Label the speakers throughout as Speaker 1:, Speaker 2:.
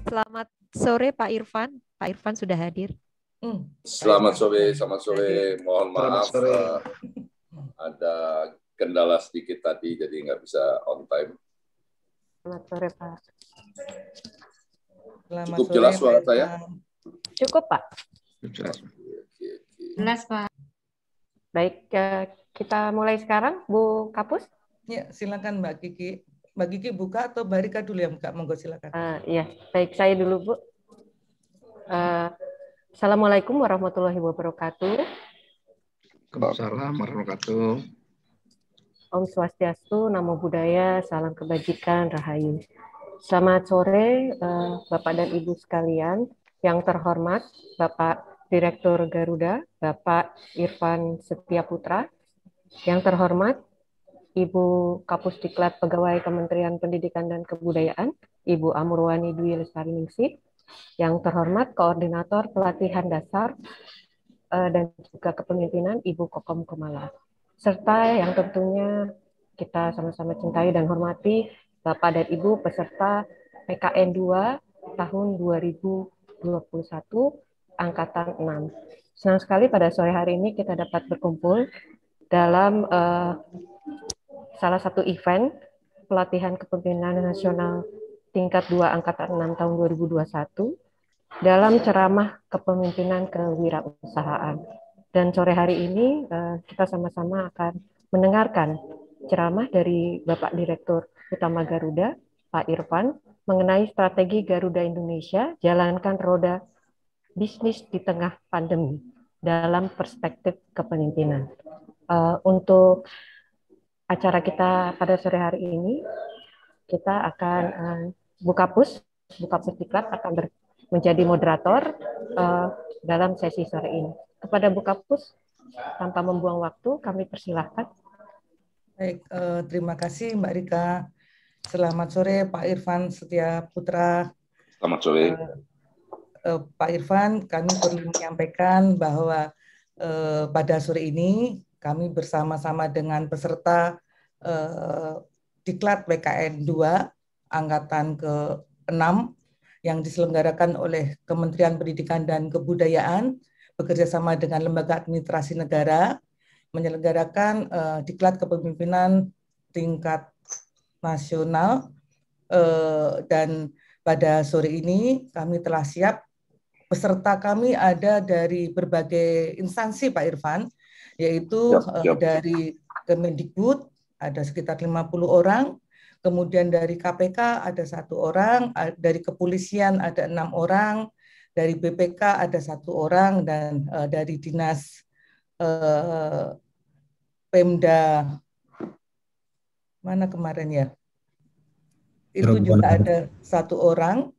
Speaker 1: Selamat sore Pak Irfan. Pak Irfan sudah hadir.
Speaker 2: Selamat sore. Mohon maaf ada kendala sedikit tadi, jadi nggak bisa on time.
Speaker 1: Selamat sore Pak.
Speaker 2: Cukup jelas suara saya?
Speaker 1: Cukup Pak.
Speaker 3: Jelas Pak.
Speaker 1: Baik, kita mulai sekarang, Bu Kapus.
Speaker 4: Ya, silakan Mbak Kiki. Mbak Kiki buka atau Mbak Rika dulu yang buka? Monggo silakan.
Speaker 1: Iya, baik, saya dulu Bu. Assalamualaikum warahmatullahi wabarakatuh.
Speaker 5: Waalaikumsalam warahmatullahi wabarakatuh.
Speaker 1: Om Swastiastu, Namo Buddhaya, salam kebajikan, Rahayu. Selamat sore Bapak dan Ibu sekalian. Yang terhormat Bapak Direktur Garuda, Bapak Irfan Setiaputra. Yang terhormat Ibu Kapus Diklat Pegawai Kementerian Pendidikan dan Kebudayaan, Ibu Amurwani Dwi Lestari-Ningsih. Yang terhormat Koordinator Pelatihan Dasar dan juga Kepemimpinan Ibu Kokom Kumala. Serta yang tentunya kita sama-sama cintai dan hormati Bapak dan Ibu peserta PKN 2 tahun 2021 Angkatan 6. Senang sekali pada sore hari ini kita dapat berkumpul dalam salah satu event pelatihan kepemimpinan nasional tingkat 2 Angkatan 6 tahun 2021 dalam ceramah kepemimpinan kewirausahaan. Dan sore hari ini kita sama-sama akan mendengarkan ceramah dari Bapak Direktur Utama Garuda, Pak Irfan, mengenai strategi Garuda Indonesia jalankan roda bisnis di tengah pandemi dalam perspektif kepemimpinan. Untuk acara kita pada sore hari ini, kita akan Bu Kapus Diklat akan menjadi moderator dalam sesi sore ini. Kepada Bu Kapus, tanpa membuang waktu, kami persilahkan.
Speaker 4: Baik, terima kasih Mbak Rika. Selamat sore Pak Irfan Setiaputra.
Speaker 2: Selamat sore.
Speaker 4: Pak Irfan, kami perlu menyampaikan bahwa pada sore ini kami bersama-sama dengan peserta Diklat PKN 2 Angkatan ke-6 yang diselenggarakan oleh Kementerian Pendidikan dan Kebudayaan bekerjasama dengan Lembaga Administrasi Negara menyelenggarakan Diklat Kepemimpinan tingkat nasional, dan pada sore ini kami telah siap. Peserta kami ada dari berbagai instansi Pak Irfan, yaitu dari Kemendikbud ada sekitar 50 orang, kemudian dari KPK ada 1 orang, dari kepolisian ada 6 orang, dari BPK ada 1 orang, dan dari dinas Pemda mana kemarin ya, itu juga ada 1 orang,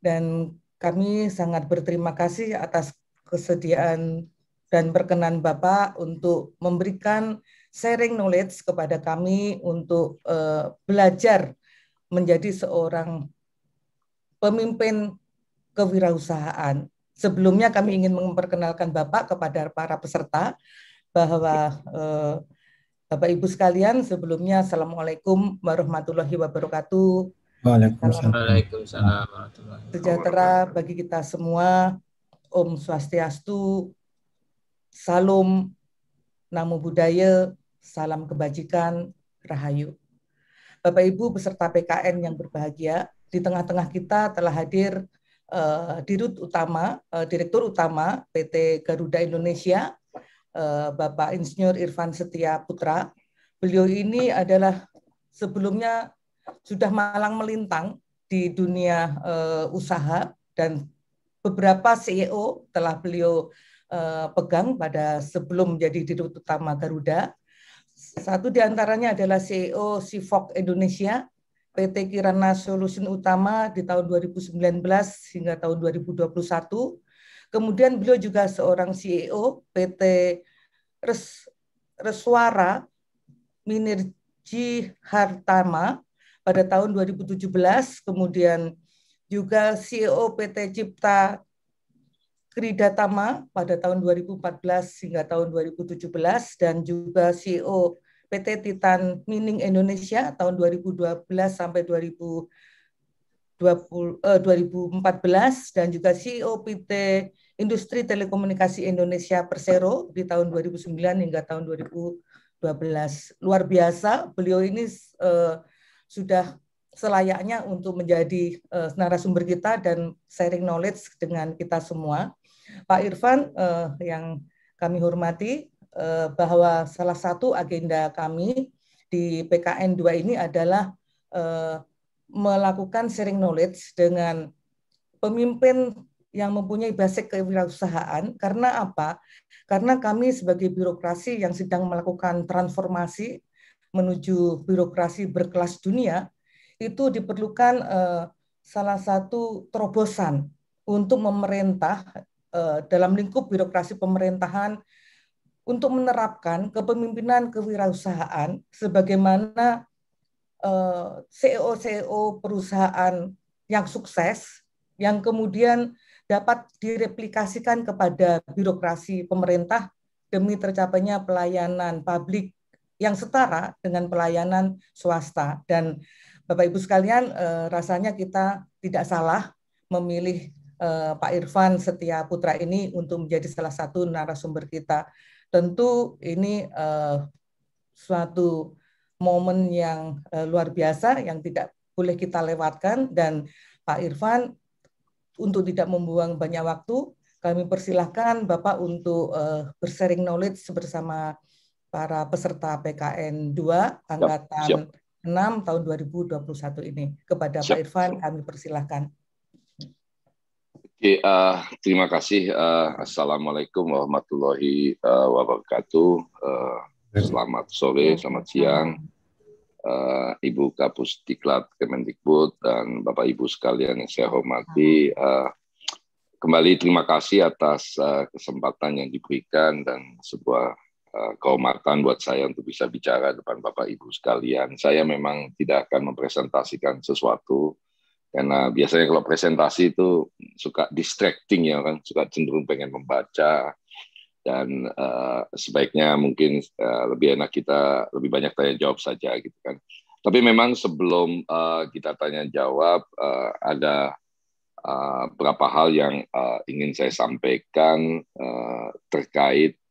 Speaker 4: dan kami sangat berterima kasih atas kesediaan dan berkenan Bapak untuk memberikan sharing knowledge kepada kami untuk belajar menjadi seorang pemimpin kewirausahaan. Sebelumnya kami ingin memperkenalkan Bapak kepada para peserta bahwa Bapak Ibu sekalian, sebelumnya Assalamualaikum warahmatullahi wabarakatuh.
Speaker 5: Waalaikumsalam.
Speaker 4: Sejahtera bagi kita semua. Om Swastiastu, Salam, Namo Buddhaya, salam kebajikan, Rahayu. Bapak Ibu peserta PKN yang berbahagia, di tengah-tengah kita telah hadir Direktur Utama PT Garuda Indonesia, Bapak Insinyur Irfan Setiaputra. Beliau ini adalah sebelumnya sudah malang melintang di dunia usaha, dan beberapa CEO telah beliau pegang pada sebelum menjadi Direktur Utama Garuda. Satu di antaranya adalah CEO Sifok Indonesia, PT Kirana Solution Utama di tahun 2019 hingga tahun 2021. Kemudian beliau juga seorang CEO PT Reswara Minerji Hartama pada tahun 2017, kemudian juga CEO PT Cipta Kridatama pada tahun 2014 hingga tahun 2017, dan juga CEO PT Titan Mining Indonesia tahun 2012 sampai 2017, 2014 dan juga CEO PT Industri Telekomunikasi Indonesia Persero di tahun 2009 hingga tahun 2012. Luar biasa, beliau ini sudah selayaknya untuk menjadi narasumber kita dan sharing knowledge dengan kita semua. Pak Irfan yang kami hormati, bahwa salah satu agenda kami di PKN 2 ini adalah melakukan sharing knowledge dengan pemimpin yang mempunyai basic kewirausahaan. Karena apa? Karena kami sebagai birokrasi yang sedang melakukan transformasi menuju birokrasi berkelas dunia, itu diperlukan salah satu terobosan untuk memerintah dalam lingkup birokrasi pemerintahan untuk menerapkan kepemimpinan kewirausahaan sebagaimana CEO perusahaan yang sukses, yang kemudian dapat direplikasikan kepada birokrasi pemerintah demi tercapainya pelayanan publik yang setara dengan pelayanan swasta. Dan Bapak Ibu sekalian, rasanya kita tidak salah memilih Pak Irfan Setia Putra ini untuk menjadi salah satu narasumber kita. Tentu ini suatu momen yang luar biasa yang tidak boleh kita lewatkan, dan Pak Irfan untuk tidak membuang banyak waktu, kami persilahkan Bapak untuk bersharing knowledge bersama para peserta PKN 2 angkatan 6 tahun 2021 ini. Kepada Pak Irfan kami persilahkan.
Speaker 2: Oke, terima kasih. Assalamualaikum warahmatullahi wabarakatuh. Selamat sore, selamat siang, Ibu Kapus Diklat Kemendikbud dan Bapak Ibu sekalian yang saya hormati. Kembali terima kasih atas kesempatan yang diberikan dan sebuah kehormatan buat saya untuk bisa bicara depan Bapak Ibu sekalian. Saya memang tidak akan mempresentasikan sesuatu karena biasanya kalau presentasi itu suka distracting ya kan, suka cenderung pengen membaca. Dan sebaiknya mungkin lebih enak kita lebih banyak tanya jawab saja gitu kan. Tapi memang sebelum kita tanya jawab ada beberapa hal yang ingin saya sampaikan terkait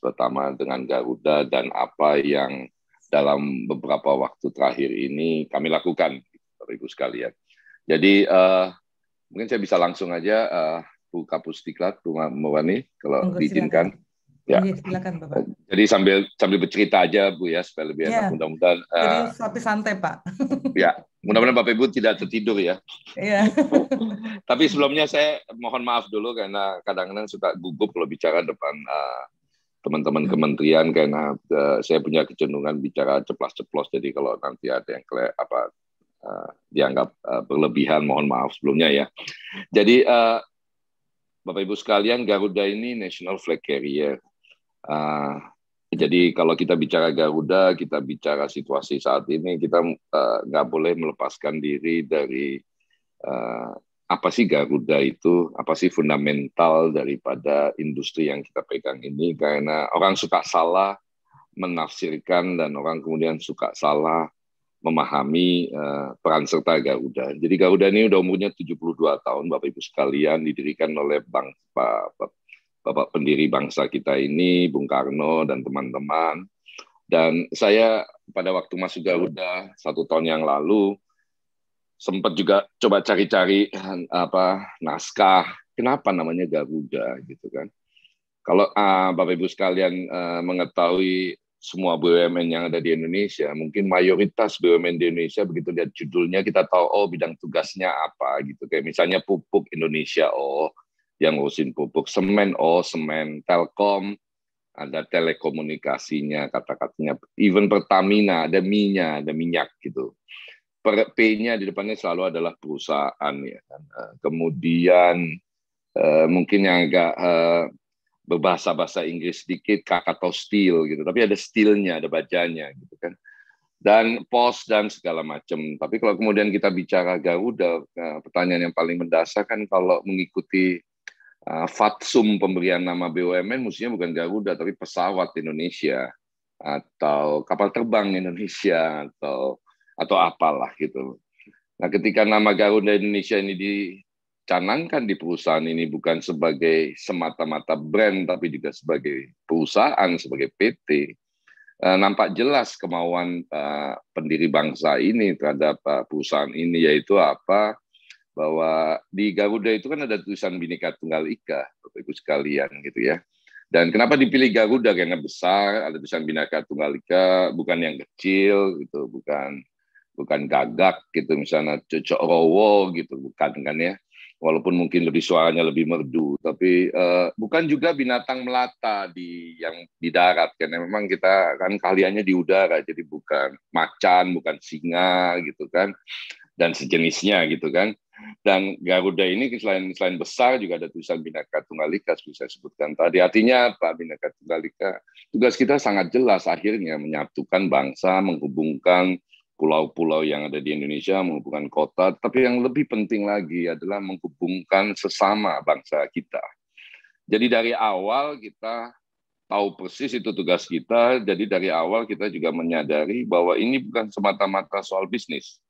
Speaker 2: pertama dengan Garuda dan apa yang dalam beberapa waktu terakhir ini kami lakukan, Bapak Ibu sekalian. Jadi mungkin saya bisa langsung aja. Bu Kapus Diklat, Bu Mawani, kalau diizinkan. Ya.
Speaker 4: Silakan, Bapak.
Speaker 2: Jadi sambil bercerita aja, Bu ya, supaya lebih enak. Mudah-mudahan.
Speaker 4: Jadi tapi santai, Pak.
Speaker 2: Ya, mudah-mudahan Bapak Ibu tidak tertidur ya.
Speaker 4: Iya.
Speaker 2: Tapi sebelumnya saya mohon maaf dulu karena kadang-kadang suka gugup kalau bicara depan teman-teman kementerian karena saya punya kecenderungan bicara ceplas-ceplos. Jadi kalau nanti ada yang dianggap berlebihan, mohon maaf sebelumnya ya. Jadi Bapak Ibu sekalian, Garuda ini national flag carrier. Jadi kalau kita bicara Garuda, kita bicara situasi saat ini, kita nggak boleh melepaskan diri dari apa sih Garuda itu, apa sih fundamental daripada industri yang kita pegang ini, karena orang suka salah menafsirkan dan orang kemudian suka salah memahami peran serta Garuda. Jadi Garuda ini udah umurnya 72 tahun, Bapak Ibu sekalian, didirikan oleh Bapak pendiri bangsa kita ini, Bung Karno dan teman-teman. Dan saya pada waktu masuk Garuda 1 tahun yang lalu, sempat juga coba cari-cari naskah, kenapa namanya Garuda gitu kan. Kalau Bapak Ibu sekalian mengetahui semua BUMN yang ada di Indonesia, mungkin mayoritas BUMN di Indonesia begitu lihat judulnya kita tahu bidang tugasnya apa gitu. Kayak misalnya pupuk Indonesia, yang ngurusin pupuk, semen, semen, Telkom, ada telekomunikasinya, kata-katanya, even Pertamina, ada minyak gitu. P-nya di depannya selalu adalah perusahaan ya kan. Kemudian mungkin yang agak berbahasa Inggris sedikit, Krakatau Steel gitu, tapi ada steel-nya, ada bajanya gitu kan, dan pos dan segala macam. Tapi kalau kemudian kita bicara Garuda, pertanyaan yang paling mendasar kan kalau mengikuti fatsum pemberian nama BUMN, mestinya bukan Garuda tapi pesawat Indonesia atau kapal terbang Indonesia atau apalah gitu. Nah, ketika nama Garuda Indonesia ini dicanangkan di perusahaan ini bukan sebagai semata-mata brand, tapi juga sebagai perusahaan, sebagai PT, nampak jelas kemauan pendiri bangsa ini terhadap perusahaan ini, yaitu apa? Bahwa di Garuda itu kan ada tulisan Bhinneka Tunggal Ika, Bapak Ibu sekalian gitu ya. Dan kenapa dipilih Garuda? Karena besar, ada tulisan Bhinneka Tunggal Ika, bukan yang kecil gitu, bukan gagak gitu, misalnya Cocok Rowo gitu, bukan kan ya. Walaupun mungkin lebih suaranya lebih merdu, tapi bukan juga binatang melata yang di darat, karena memang kita kan keahliannya di udara, jadi bukan macan, bukan singa gitu kan, dan sejenisnya gitu kan. Dan Garuda ini selain besar juga ada tulisan Bhinneka Tunggal Ika seperti saya sebutkan tadi. Artinya apa Bhinneka Tunggal Ika? Tugas kita sangat jelas akhirnya menyatukan bangsa, menghubungkan pulau-pulau yang ada di Indonesia, menghubungkan kota, tapi yang lebih penting lagi adalah menghubungkan sesama bangsa kita. Jadi dari awal kita tahu persis itu tugas kita, jadi dari awal kita juga menyadari bahwa ini bukan semata-mata soal bisnis.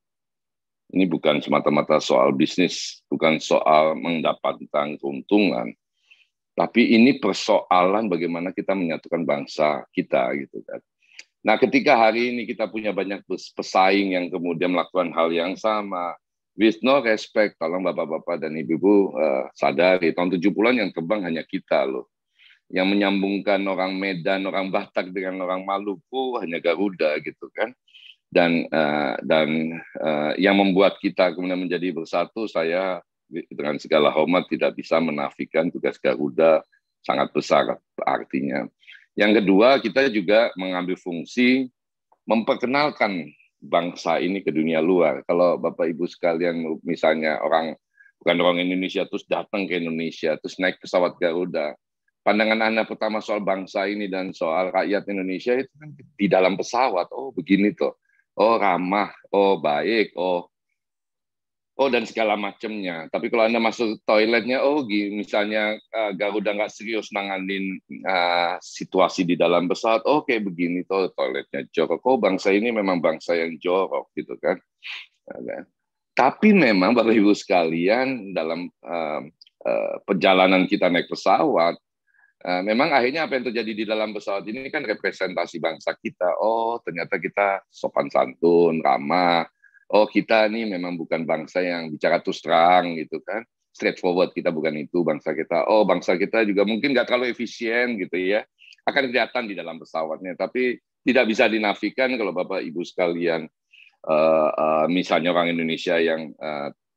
Speaker 2: Ini bukan semata-mata soal bisnis, bukan soal mendapatkan keuntungan, tapi ini persoalan bagaimana kita menyatukan bangsa kita gitu kan. Nah, ketika hari ini kita punya banyak pesaing yang kemudian melakukan hal yang sama, with no respect, tolong bapak-bapak dan ibu-ibu sadari, tahun 70-an yang terbang hanya kita loh. Yang menyambungkan orang Medan, orang Batak dengan orang Maluku hanya Garuda gitu kan. Dan yang membuat kita kemudian menjadi bersatu, saya dengan segala hormat tidak bisa menafikan tugas Garuda sangat besar artinya. Yang kedua, kita juga mengambil fungsi memperkenalkan bangsa ini ke dunia luar. Kalau Bapak Ibu sekalian misalnya bukan orang Indonesia terus datang ke Indonesia, terus naik pesawat Garuda, pandangan Anda pertama soal bangsa ini dan soal rakyat Indonesia itu kan di dalam pesawat, oh begini tuh. Oh ramah, oh baik, oh dan segala macamnya. Tapi kalau Anda masuk toiletnya, misalnya Garuda nggak serius nanganin situasi di dalam pesawat, kayak begini tuh toiletnya jorok. Bangsa ini memang bangsa yang jorok gitu kan. Tapi memang Bapak Ibu sekalian dalam perjalanan kita naik pesawat, memang akhirnya apa yang terjadi di dalam pesawat ini kan representasi bangsa kita. Ternyata kita sopan santun, ramah. Kita nih memang bukan bangsa yang bicara terus terang gitu kan. Straightforward, kita bukan itu bangsa kita. Bangsa kita juga mungkin nggak terlalu efisien gitu ya. Akan kelihatan di dalam pesawatnya. Tapi tidak bisa dinafikan kalau Bapak Ibu sekalian, misalnya orang Indonesia yang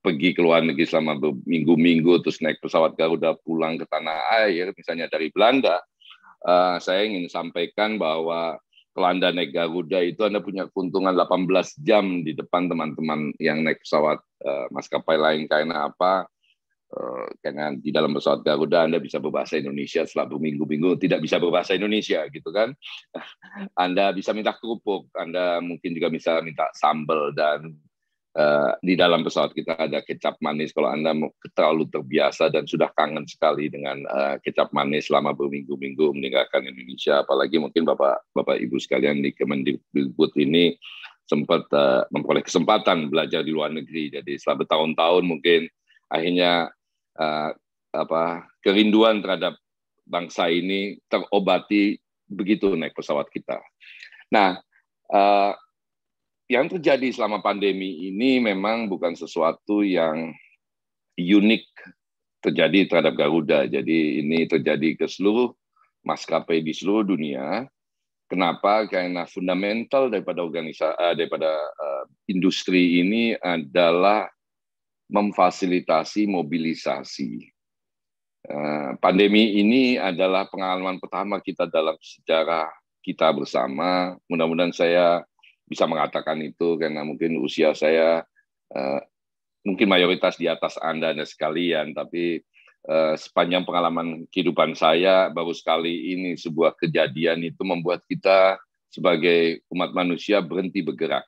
Speaker 2: pergi ke luar negeri selama berminggu-minggu, terus naik pesawat Garuda pulang ke tanah air, misalnya dari Belanda, saya ingin sampaikan bahwa kalau Anda naik Garuda itu Anda punya keuntungan 18 jam di depan teman-teman yang naik pesawat maskapai lain. Karena apa? Karena di dalam pesawat Garuda Anda bisa berbahasa Indonesia setelah berminggu-minggu tidak bisa berbahasa Indonesia gitu kan. Anda bisa minta kerupuk, Anda mungkin juga bisa minta sambal, dan di dalam pesawat kita ada kecap manis kalau Anda terlalu terbiasa dan sudah kangen sekali dengan kecap manis selama berminggu-minggu meninggalkan Indonesia. Apalagi mungkin Bapak Ibu sekalian di Kemendikbud ini sempat memperoleh kesempatan belajar di luar negeri. Jadi setelah bertahun-tahun mungkin akhirnya kerinduan terhadap bangsa ini terobati begitu naik pesawat kita. Nah, yang terjadi selama pandemi ini memang bukan sesuatu yang unik terjadi terhadap Garuda. Jadi ini terjadi ke seluruh maskapai di seluruh dunia. Kenapa? Karena fundamental daripada industri ini adalah memfasilitasi mobilisasi. Pandemi ini adalah pengalaman pertama kita dalam sejarah kita bersama. Mudah-mudahan saya bisa mengatakan itu karena mungkin usia saya mungkin mayoritas di atas Anda sekalian, tapi sepanjang pengalaman kehidupan saya baru sekali ini sebuah kejadian itu membuat kita sebagai umat manusia berhenti bergerak.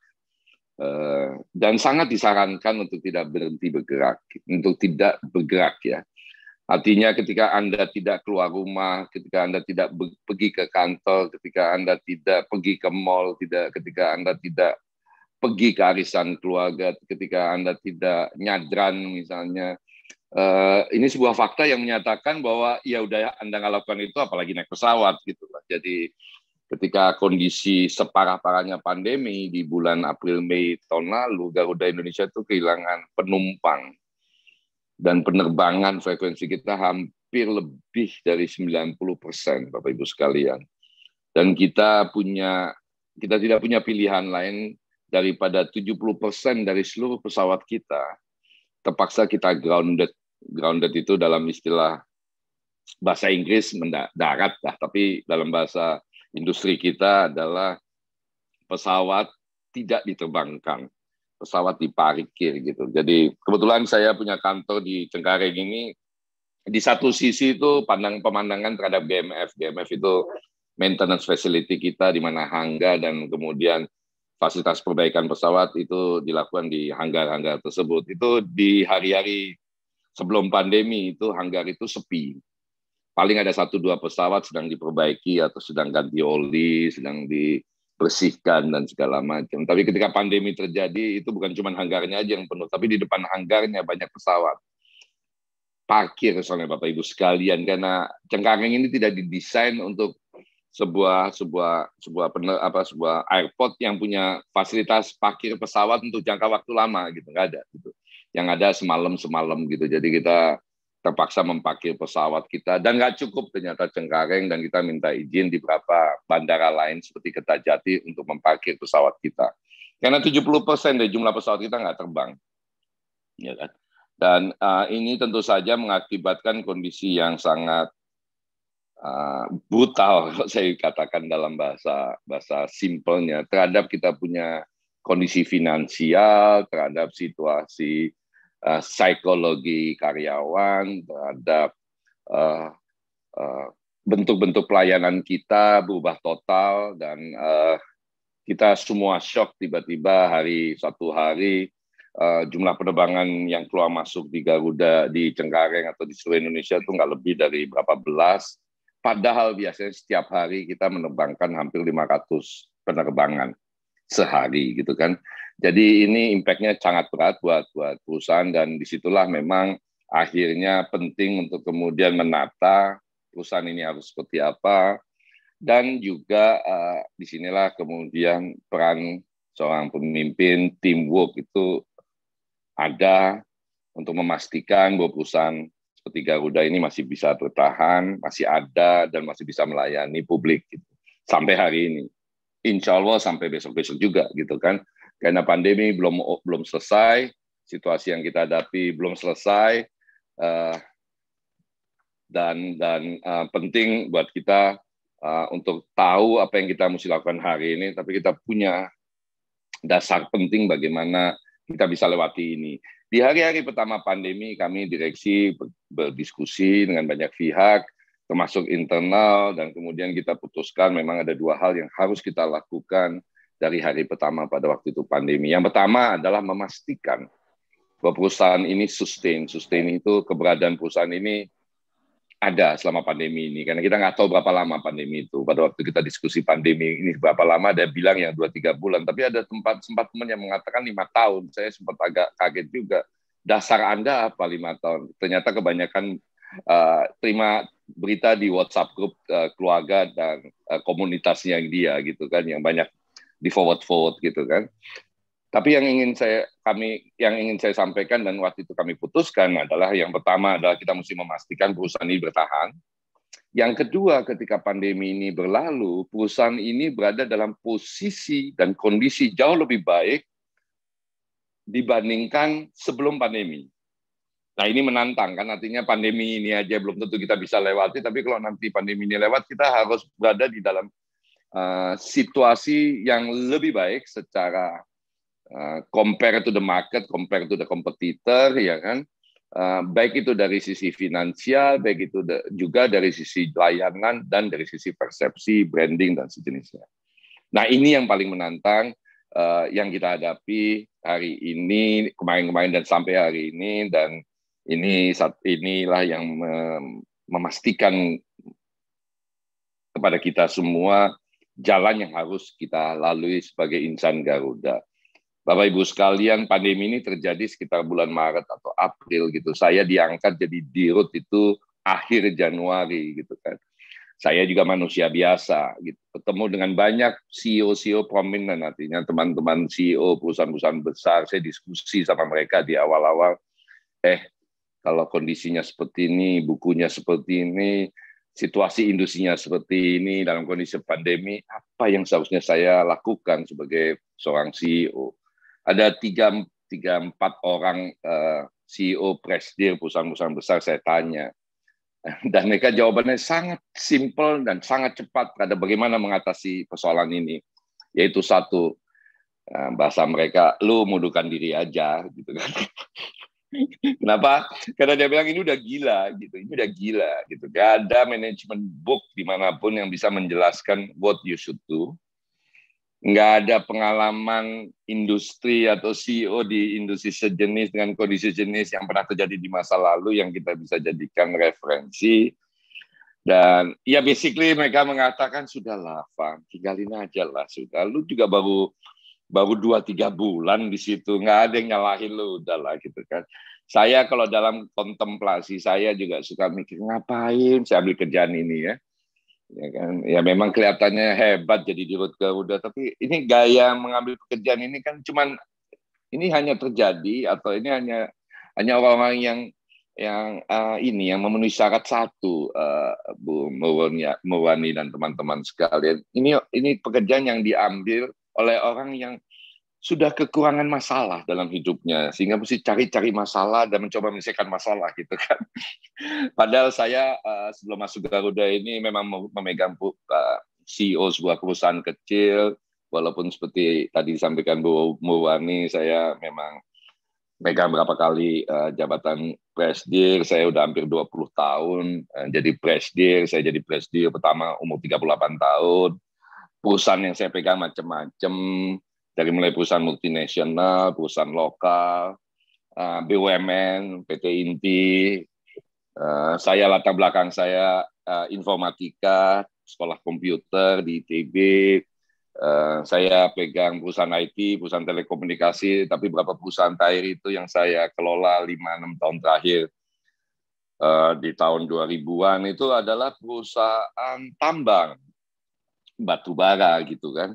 Speaker 2: Dan sangat disarankan untuk tidak berhenti bergerak, untuk tidak bergerak ya. Artinya ketika Anda tidak keluar rumah, ketika Anda tidak pergi ke kantor, ketika Anda tidak pergi ke mall, ketika Anda tidak pergi ke arisan keluarga ketika Anda tidak nyadran misalnya. Ini sebuah fakta yang menyatakan bahwa ya udah Anda nggak lakukan itu apalagi naik pesawat gitu lah. Jadi ketika kondisi separah-parahnya pandemi di bulan April Mei tahun lalu, Garuda Indonesia itu kehilangan penumpang dan penerbangan frekuensi kita hampir lebih dari 90%, Bapak Ibu sekalian. Dan kita tidak punya pilihan lain daripada 70% dari seluruh pesawat kita terpaksa kita grounded. Grounded itu dalam istilah bahasa Inggris mendarat lah, tapi dalam bahasa industri kita adalah pesawat tidak diterbangkan, pesawat diparkir gitu. Jadi kebetulan saya punya kantor di Cengkareng ini, di satu sisi itu pemandangan terhadap GMF. GMF itu maintenance facility kita di mana hanggar dan kemudian fasilitas perbaikan pesawat itu dilakukan di hanggar-hanggar tersebut. Itu di hari-hari sebelum pandemi itu hanggar itu sepi. Paling ada 1-2 pesawat sedang diperbaiki atau sedang ganti oli, sedang dibersihkan dan segala macam. Tapi ketika pandemi terjadi itu bukan cuma hanggarnya aja yang penuh, tapi di depan hanggarnya banyak pesawat parkir soalnya Bapak Ibu sekalian, karena Cengkareng ini tidak didesain untuk sebuah airport yang punya fasilitas parkir pesawat untuk jangka waktu lama gitu, nggak ada gitu. Yang ada semalam gitu. Jadi kita terpaksa memparkir pesawat kita dan nggak cukup ternyata Cengkareng, dan kita minta izin di beberapa bandara lain seperti Kertajati untuk memparkir pesawat kita. Karena 70% dari jumlah pesawat kita nggak terbang, ya kan? Dan ini tentu saja mengakibatkan kondisi yang sangat brutal, kalau saya katakan dalam bahasa simpelnya, terhadap kita punya kondisi finansial, terhadap situasi psikologi karyawan, terhadap bentuk-bentuk pelayanan kita berubah total, dan kita semua shock tiba-tiba satu hari jumlah penerbangan yang keluar masuk di Garuda di Cengkareng atau di seluruh Indonesia itu nggak lebih dari berapa belas. Padahal biasanya setiap hari kita menerbangkan hampir 500 penerbangan sehari gitu kan. Jadi ini impact-nya sangat berat buat perusahaan, dan disitulah memang akhirnya penting untuk kemudian menata perusahaan ini harus seperti apa, dan juga disinilah kemudian peran seorang pemimpin, teamwork itu ada untuk memastikan bahwa perusahaan seperti Garuda ini masih bisa bertahan, masih ada, dan masih bisa melayani publik gitu. Sampai hari ini. Insya Allah sampai besok-besok juga gitu kan. Karena pandemi belum selesai, situasi yang kita hadapi belum selesai, dan penting buat kita untuk tahu apa yang kita mesti lakukan hari ini, tapi kita punya dasar penting bagaimana kita bisa lewati ini. Di hari-hari pertama pandemi, kami direksi berdiskusi dengan banyak pihak, termasuk internal, dan kemudian kita putuskan memang ada 2 hal yang harus kita lakukan dari hari pertama pada waktu itu pandemi. Yang pertama adalah memastikan bahwa perusahaan ini sustain. Sustain itu keberadaan perusahaan ini ada selama pandemi ini, karena kita nggak tahu berapa lama pandemi itu. Pada waktu kita diskusi pandemi ini berapa lama, ada bilang yang 2-3 bulan, tapi ada sempat teman yang mengatakan 5 tahun. Saya sempat agak kaget juga. Dasar Anda apa 5 tahun? Ternyata kebanyakan terima berita di WhatsApp grup keluarga dan komunitasnya dia gitu kan, yang banyak di forward gitu kan. Tapi yang ingin saya sampaikan dan waktu itu kami putuskan adalah, yang pertama adalah kita mesti memastikan perusahaan ini bertahan. Yang kedua, ketika pandemi ini berlalu, perusahaan ini berada dalam posisi dan kondisi jauh lebih baik dibandingkan sebelum pandemi. Nah, ini menantang kan, artinya pandemi ini aja belum tentu kita bisa lewati, tapi kalau nanti pandemi ini lewat, kita harus berada di dalam situasi yang lebih baik secara compare to the market, compare to the competitor, ya kan? Baik itu dari sisi finansial, baik itu juga dari sisi layanan, dan dari sisi persepsi, branding, dan sejenisnya. Nah, ini yang paling menantang yang kita hadapi hari ini, kemarin-kemarin, dan sampai hari ini, dan inilah yang memastikan kepada kita semua jalan yang harus kita lalui sebagai insan Garuda. Bapak Ibu sekalian, pandemi ini terjadi sekitar bulan Maret atau April gitu. Saya diangkat jadi dirut itu akhir Januari gitu kan. Saya juga manusia biasa gitu. Ketemu dengan banyak CEO prominent, artinya teman-teman CEO perusahaan-perusahaan besar. Saya diskusi sama mereka di awal-awal. Kalau kondisinya seperti ini, bukunya seperti ini, situasi industrinya seperti ini dalam kondisi pandemi, apa yang seharusnya saya lakukan sebagai seorang CEO? Ada 3-4 orang CEO presidir perusahaan-perusahaan besar saya tanya. Dan mereka jawabannya sangat simpel dan sangat cepat pada bagaimana mengatasi persoalan ini. Yaitu satu, bahasa mereka, lu mundurkan diri aja, gitu kan. Kenapa? Karena dia bilang ini udah gila, gitu. Ini udah gila, gitu. Gak ada manajemen book dimanapun yang bisa menjelaskan what you should do. Nggak ada pengalaman industri atau CEO di industri sejenis dengan kondisi jenis yang pernah terjadi di masa lalu yang kita bisa jadikan referensi. Dan ya basically mereka mengatakan, sudahlah Fang, tinggalin aja lah. Sudah, lu juga baru 2-3 bulan di situ, nggak ada yang nyalahin lu, udahlah gitu kan. Saya kalau dalam kontemplasi, saya juga suka mikir, ngapain saya ambil kerjaan ini ya. Ya kan, ya memang kelihatannya hebat jadi dirut Garuda, tapi ini gaya mengambil pekerjaan ini kan cuman ini hanya terjadi atau ini hanya orang-orang yang memenuhi syarat satu, Bu Murwani dan teman-teman sekalian. Ini pekerjaan yang diambil oleh orang yang sudah kekurangan masalah dalam hidupnya, sehingga mesti cari-cari masalah dan mencoba menyelesaikan masalah gitu kan. Padahal saya sebelum masuk Garuda ini memang memegang CEO sebuah perusahaan kecil, walaupun seperti tadi disampaikan Bu Murwani, saya memang megang berapa kali jabatan presidir. Saya udah hampir 20 tahun jadi presidir. Saya jadi presidir pertama umur 38 tahun. Perusahaan yang saya pegang macam-macam, dari mulai perusahaan multinasional, perusahaan lokal, BUMN, PT Inti. Saya latar belakang saya informatika, sekolah komputer di ITB. Saya pegang perusahaan IT, perusahaan telekomunikasi, tapi beberapa perusahaan terakhir itu yang saya kelola 5-6 tahun terakhir. Di tahun 2000-an itu adalah perusahaan tambang batu bara gitu kan.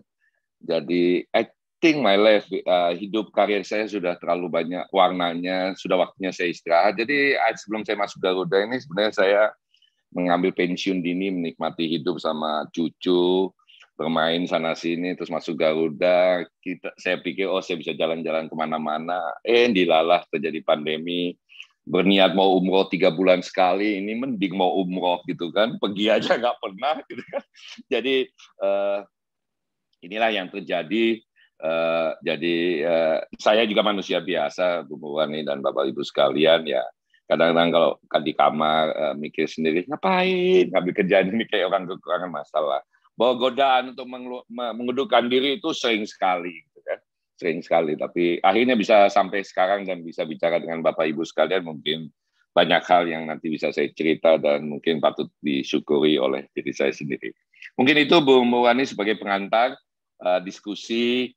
Speaker 2: Jadi I think my life, hidup karir saya sudah terlalu banyak warnanya, sudah waktunya saya istirahat. Jadi sebelum saya masuk Garuda ini sebenarnya saya mengambil pensiun dini, menikmati hidup sama cucu, bermain sana sini, terus masuk Garuda. Saya pikir saya bisa jalan-jalan kemana-mana. Dilalah terjadi pandemi. Berniat mau umroh 3 bulan sekali, ini mending mau umroh gitu kan, pergi aja nggak pernah gitu kan. Jadi inilah yang terjadi. Jadi saya juga manusia biasa, Bu Murwani dan Bapak Ibu sekalian ya. Kadang-kadang kalau di kamar mikir sendiri, ngapain ngambil kerjaan ini kayak orang kekurangan masalah. Bahwa godaan untuk mengundurkan diri itu sering sekali, gitu kan? Sering sekali. Tapi akhirnya bisa sampai sekarang dan bisa bicara dengan Bapak Ibu sekalian, mungkin banyak hal yang nanti bisa saya cerita dan mungkin patut disyukuri oleh diri saya sendiri. Mungkin itu Bu Murwani sebagai pengantar diskusi.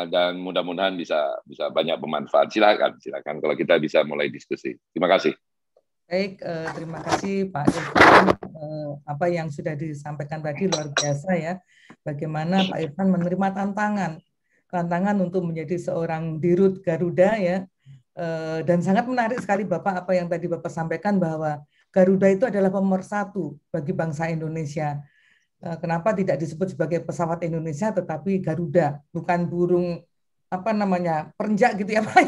Speaker 2: Dan mudah-mudahan bisa banyak bermanfaat. Silakan kalau kita bisa mulai diskusi. Terima kasih.
Speaker 4: Baik, terima kasih Pak Irfan. Apa yang sudah disampaikan tadi luar biasa ya. Bagaimana Pak Irfan menerima tantangan untuk menjadi seorang dirut Garuda ya. Dan sangat menarik sekali Bapak apa yang tadi Bapak sampaikan bahwa Garuda itu adalah pemersatu bagi bangsa Indonesia. Kenapa tidak disebut sebagai pesawat Indonesia tetapi Garuda, bukan burung perenjak gitu ya Pak,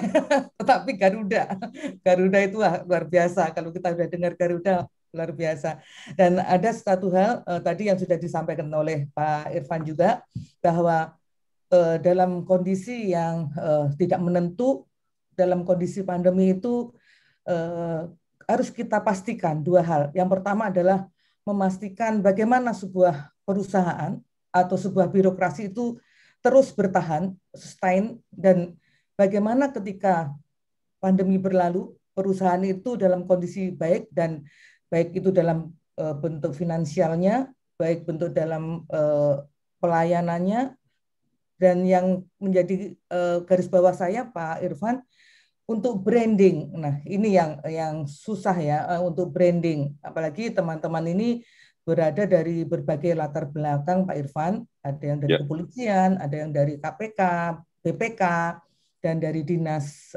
Speaker 4: tetapi Garuda. Garuda itu luar biasa, kalau kita sudah dengar Garuda luar biasa. Dan ada satu hal tadi yang sudah disampaikan oleh Pak Irfan juga, bahwa dalam kondisi yang tidak menentu, dalam kondisi pandemi itu harus kita pastikan 2 hal. Yang pertama adalah memastikan bagaimana sebuah perusahaan atau sebuah birokrasi itu terus bertahan, sustain, dan bagaimana ketika pandemi berlalu, perusahaan itu dalam kondisi baik, dan baik itu dalam bentuk finansialnya, baik bentuk dalam pelayanannya, Dan yang menjadi garis bawah saya, Pak Irfan, untuk branding. Nah, ini yang susah ya untuk branding. Apalagi teman-teman ini berada dari berbagai latar belakang, Pak Irfan. Ada yang dari kepolisian, ada yang dari KPK, BPK, dan dari Dinas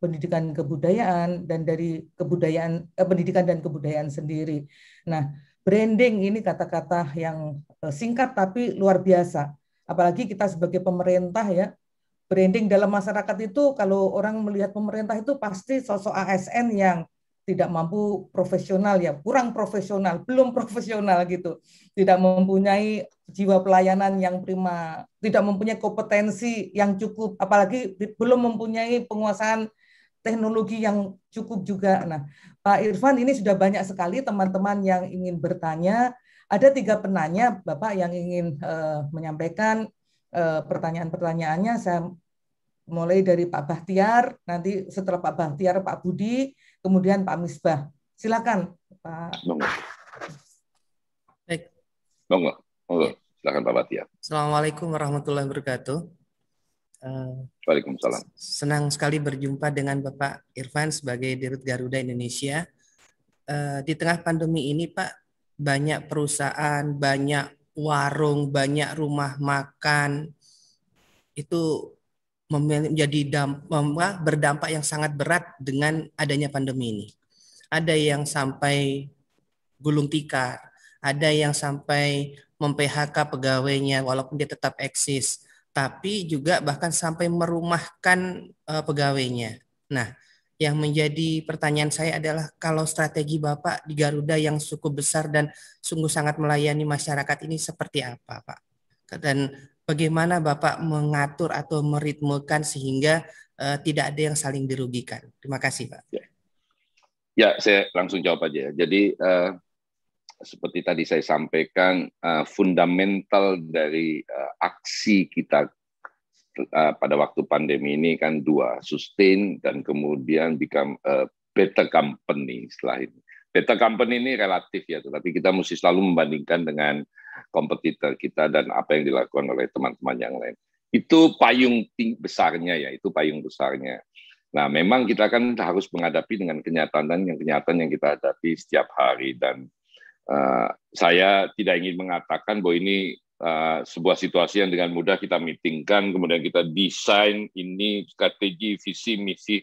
Speaker 4: Pendidikan Kebudayaan, dan dari pendidikan dan kebudayaan sendiri. Nah, branding ini kata-kata yang singkat tapi luar biasa. Apalagi kita sebagai pemerintah ya, branding dalam masyarakat itu kalau orang melihat pemerintah itu pasti sosok ASN yang tidak mampu profesional ya, kurang profesional, belum profesional gitu. Tidak mempunyai jiwa pelayanan yang prima, tidak mempunyai kompetensi yang cukup, apalagi belum mempunyai penguasaan teknologi yang cukup juga. Nah, Pak Irfan, ini sudah banyak sekali teman-teman yang ingin bertanya. Ada 3 penanya, Bapak, yang ingin menyampaikan pertanyaan-pertanyaannya. Saya mulai dari Pak Bahtiar, nanti setelah Pak Bahtiar, Pak Budi, kemudian Pak Misbah. Silakan, Pak.
Speaker 2: Baik. Silakan Pak Bahtiar.
Speaker 3: Assalamualaikum warahmatullahi wabarakatuh.
Speaker 2: Waalaikumsalam.
Speaker 3: Senang sekali berjumpa dengan Bapak Irfan sebagai Dirut Garuda Indonesia. Di tengah pandemi ini, Pak, banyak perusahaan, banyak warung, banyak rumah makan itu menjadi berdampak yang sangat berat dengan adanya pandemi ini. Ada yang sampai gulung tikar, ada yang sampai mem-PHK pegawainya walaupun dia tetap eksis, tapi juga bahkan sampai merumahkan pegawainya. Nah, yang menjadi pertanyaan saya adalah kalau strategi Bapak di Garuda yang cukup besar dan sungguh sangat melayani masyarakat ini seperti apa, Pak? Dan bagaimana Bapak mengatur atau meritmekan sehingga tidak ada yang saling dirugikan? Terima kasih, Pak.
Speaker 2: Ya, saya langsung jawab aja. Jadi seperti tadi saya sampaikan, fundamental dari aksi kita pada waktu pandemi ini kan 2, sustain dan kemudian become a better company setelah ini. Better company ini relatif ya, tetapi kita mesti selalu membandingkan dengan kompetitor kita dan apa yang dilakukan oleh teman-teman yang lain. Itu payung besarnya ya, itu payung besarnya. Nah, memang kita kan harus menghadapi dengan kenyataan yang kita hadapi setiap hari, dan saya tidak ingin mengatakan bahwa ini sebuah situasi yang dengan mudah kita meetingkan, kemudian kita desain ini strategi, visi, misi,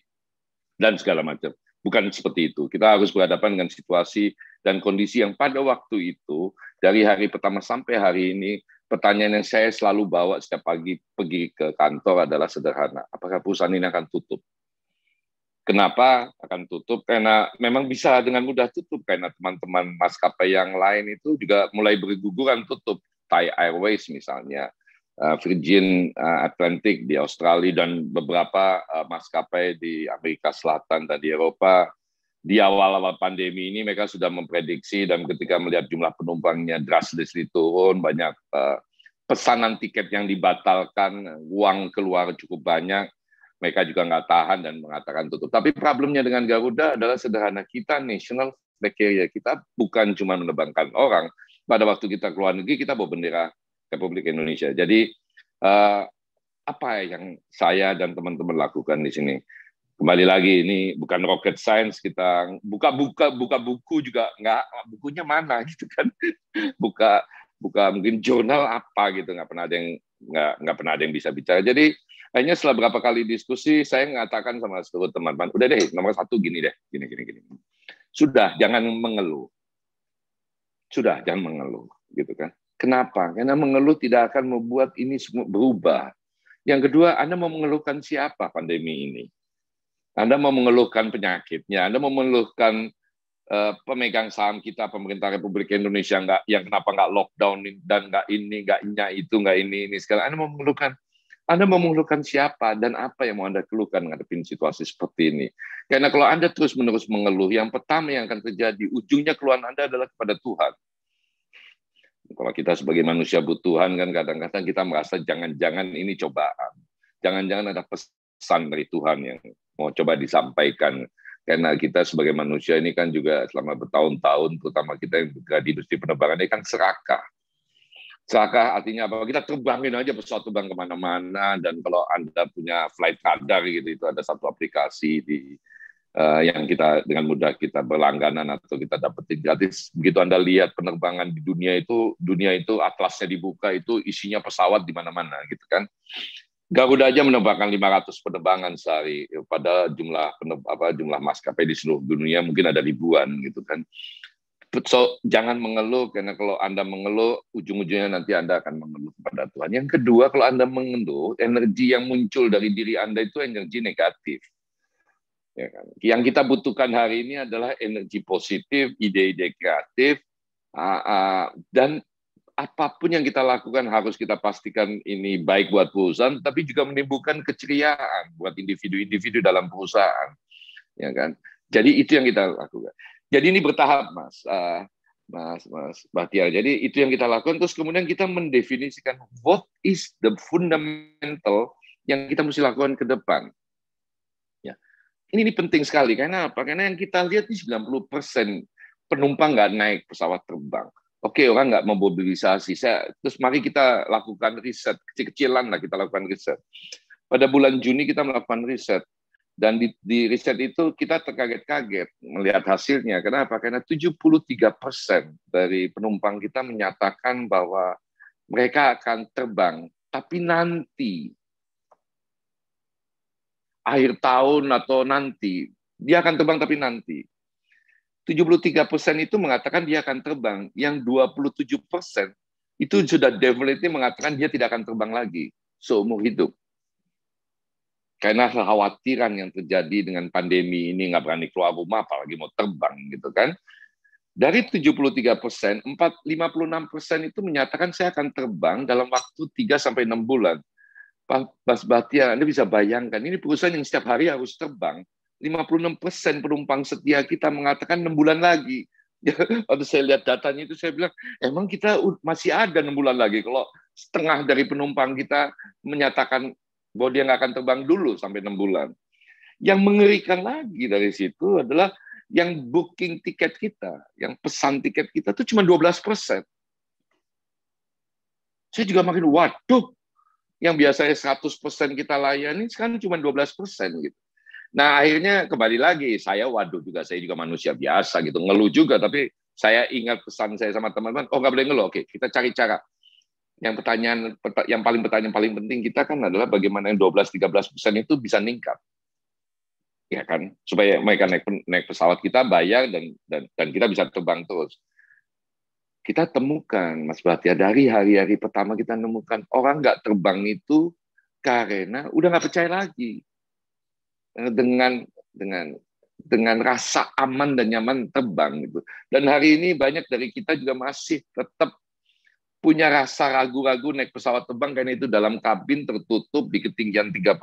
Speaker 2: dan segala macam. Bukan seperti itu. Kita harus berhadapan dengan situasi dan kondisi yang pada waktu itu, dari hari pertama sampai hari ini, pertanyaan yang saya selalu bawa setiap pagi pergi ke kantor adalah sederhana. Apakah perusahaan ini akan tutup? Kenapa akan tutup? Karena memang bisa dengan mudah tutup, karena teman-teman maskapai yang lain itu juga mulai berguguran tutup. Thai Airways misalnya, Virgin Atlantic di Australia, dan beberapa maskapai di Amerika Selatan dan di Eropa. Di awal-awal pandemi ini mereka sudah memprediksi, dan ketika melihat jumlah penumpangnya drastis turun, banyak pesanan tiket yang dibatalkan, uang keluar cukup banyak, mereka juga nggak tahan dan mengatakan tutup. Tapi problemnya dengan Garuda adalah sederhana, kita national flag carrier, kita bukan cuma menerbangkan orang. Pada waktu kita keluar negeri, kita bawa bendera Republik Indonesia. Jadi apa yang saya dan teman-teman lakukan di sini? Kembali lagi, ini bukan rocket science, kita buka buku juga nggak, bukunya mana gitu kan? buka mungkin jurnal apa gitu, nggak pernah ada yang bisa bicara. Jadi akhirnya setelah berapa kali diskusi, saya mengatakan sama seluruh teman-teman, udah deh, nomor 1 gini deh, gini. Sudah, jangan mengeluh. Sudah, jangan mengeluh, gitu kan? Kenapa? Karena mengeluh tidak akan membuat ini semua berubah. Yang kedua, Anda mau mengeluhkan siapa pandemi ini? Anda mau mengeluhkan penyakitnya, Anda mau mengeluhkan pemegang saham kita, pemerintah Republik Indonesia yang kenapa nggak lockdown dan nggak ini, nggak ini sekarang. Anda mau mengeluhkan siapa dan apa yang mau Anda keluhkan menghadapi situasi seperti ini? Karena kalau Anda terus-menerus mengeluh, yang pertama yang akan terjadi, ujungnya keluhan Anda adalah kepada Tuhan. Kalau kita sebagai manusia Tuhan kan kadang-kadang kita merasa jangan-jangan ini cobaan. Jangan-jangan ada pesan dari Tuhan yang mau coba disampaikan. Karena kita sebagai manusia ini kan juga selama bertahun-tahun, terutama kita yang berada di industri penerbangan ini kan serakah. Seakan artinya apa? Kita terbangin aja pesawat terbang kemana-mana, dan kalau Anda punya flight radar gitu, itu ada satu aplikasi yang kita dengan mudah kita berlangganan atau kita dapetin gratis. Begitu Anda lihat penerbangan di dunia itu atlasnya dibuka, itu isinya pesawat di mana-mana gitu kan. Garuda aja menerbangkan 500 penerbangan sehari, pada jumlah maskapai di seluruh dunia mungkin ada ribuan gitu kan. So, jangan mengeluh, karena kalau Anda mengeluh, ujung-ujungnya nanti Anda akan mengeluh kepada Tuhan. Yang kedua, kalau Anda mengeluh, energi yang muncul dari diri Anda itu energi negatif. Ya kan? Yang kita butuhkan hari ini adalah energi positif, ide-ide kreatif, dan apapun yang kita lakukan harus kita pastikan ini baik buat perusahaan, tapi juga menimbulkan keceriaan buat individu-individu dalam perusahaan. Ya kan? Jadi itu yang kita lakukan. Jadi ini bertahap, Mas Bahtiar. Jadi itu yang kita lakukan. Terus kemudian kita mendefinisikan what is the fundamental yang kita mesti lakukan ke depan. Ya, ini penting sekali. Karena apa? Karena yang kita lihat ini 90% penumpang nggak naik pesawat terbang. Oke, orang nggak memobilisasi. Terus mari kita lakukan riset kecil-kecilan lah, kita lakukan riset. Pada bulan Juni kita melakukan riset. Dan di riset itu kita terkaget-kaget melihat hasilnya. Kenapa? Karena 73% dari penumpang kita menyatakan bahwa mereka akan terbang, tapi nanti, akhir tahun atau nanti, dia akan terbang tapi nanti. 73% itu mengatakan dia akan terbang, yang 27% itu sudah definitely mengatakan dia tidak akan terbang lagi seumur hidup. Karena kekhawatiran yang terjadi dengan pandemi ini, nggak berani keluar rumah, apalagi mau terbang gitu kan. Dari 73%, 56% itu menyatakan saya akan terbang dalam waktu 3-6 bulan. Mas Bahtiar, Anda bisa bayangkan, ini perusahaan yang setiap hari harus terbang. 56% penumpang setia kita mengatakan 6 bulan lagi. Waktu saya lihat datanya itu, saya bilang, emang kita masih ada 6 bulan lagi. Kalau setengah dari penumpang kita menyatakan bahwa dia nggak akan terbang dulu sampai 6 bulan. Yang mengerikan lagi dari situ adalah yang booking tiket kita, yang pesan tiket kita itu cuma 12%. Saya juga makin, waduh, yang biasanya 100% kita layani, sekarang cuma 12% gitu. Nah, akhirnya kembali lagi, saya juga manusia biasa gitu, ngeluh juga, tapi saya ingat pesan saya sama teman-teman, nggak boleh ngeluh, oke, kita cari cara. Yang pertanyaan paling penting kita kan adalah bagaimana yang 12-13% itu bisa meningkat, ya kan, supaya mereka naik pesawat kita bayar dan kita bisa terbang terus. Kita temukan, Mas Bahtiar, dari hari-hari pertama kita nemukan orang nggak terbang itu karena udah nggak percaya lagi dengan rasa aman dan nyaman terbang gitu. Dan hari ini banyak dari kita juga masih tetap punya rasa ragu-ragu naik pesawat terbang karena itu dalam kabin tertutup di ketinggian 30.000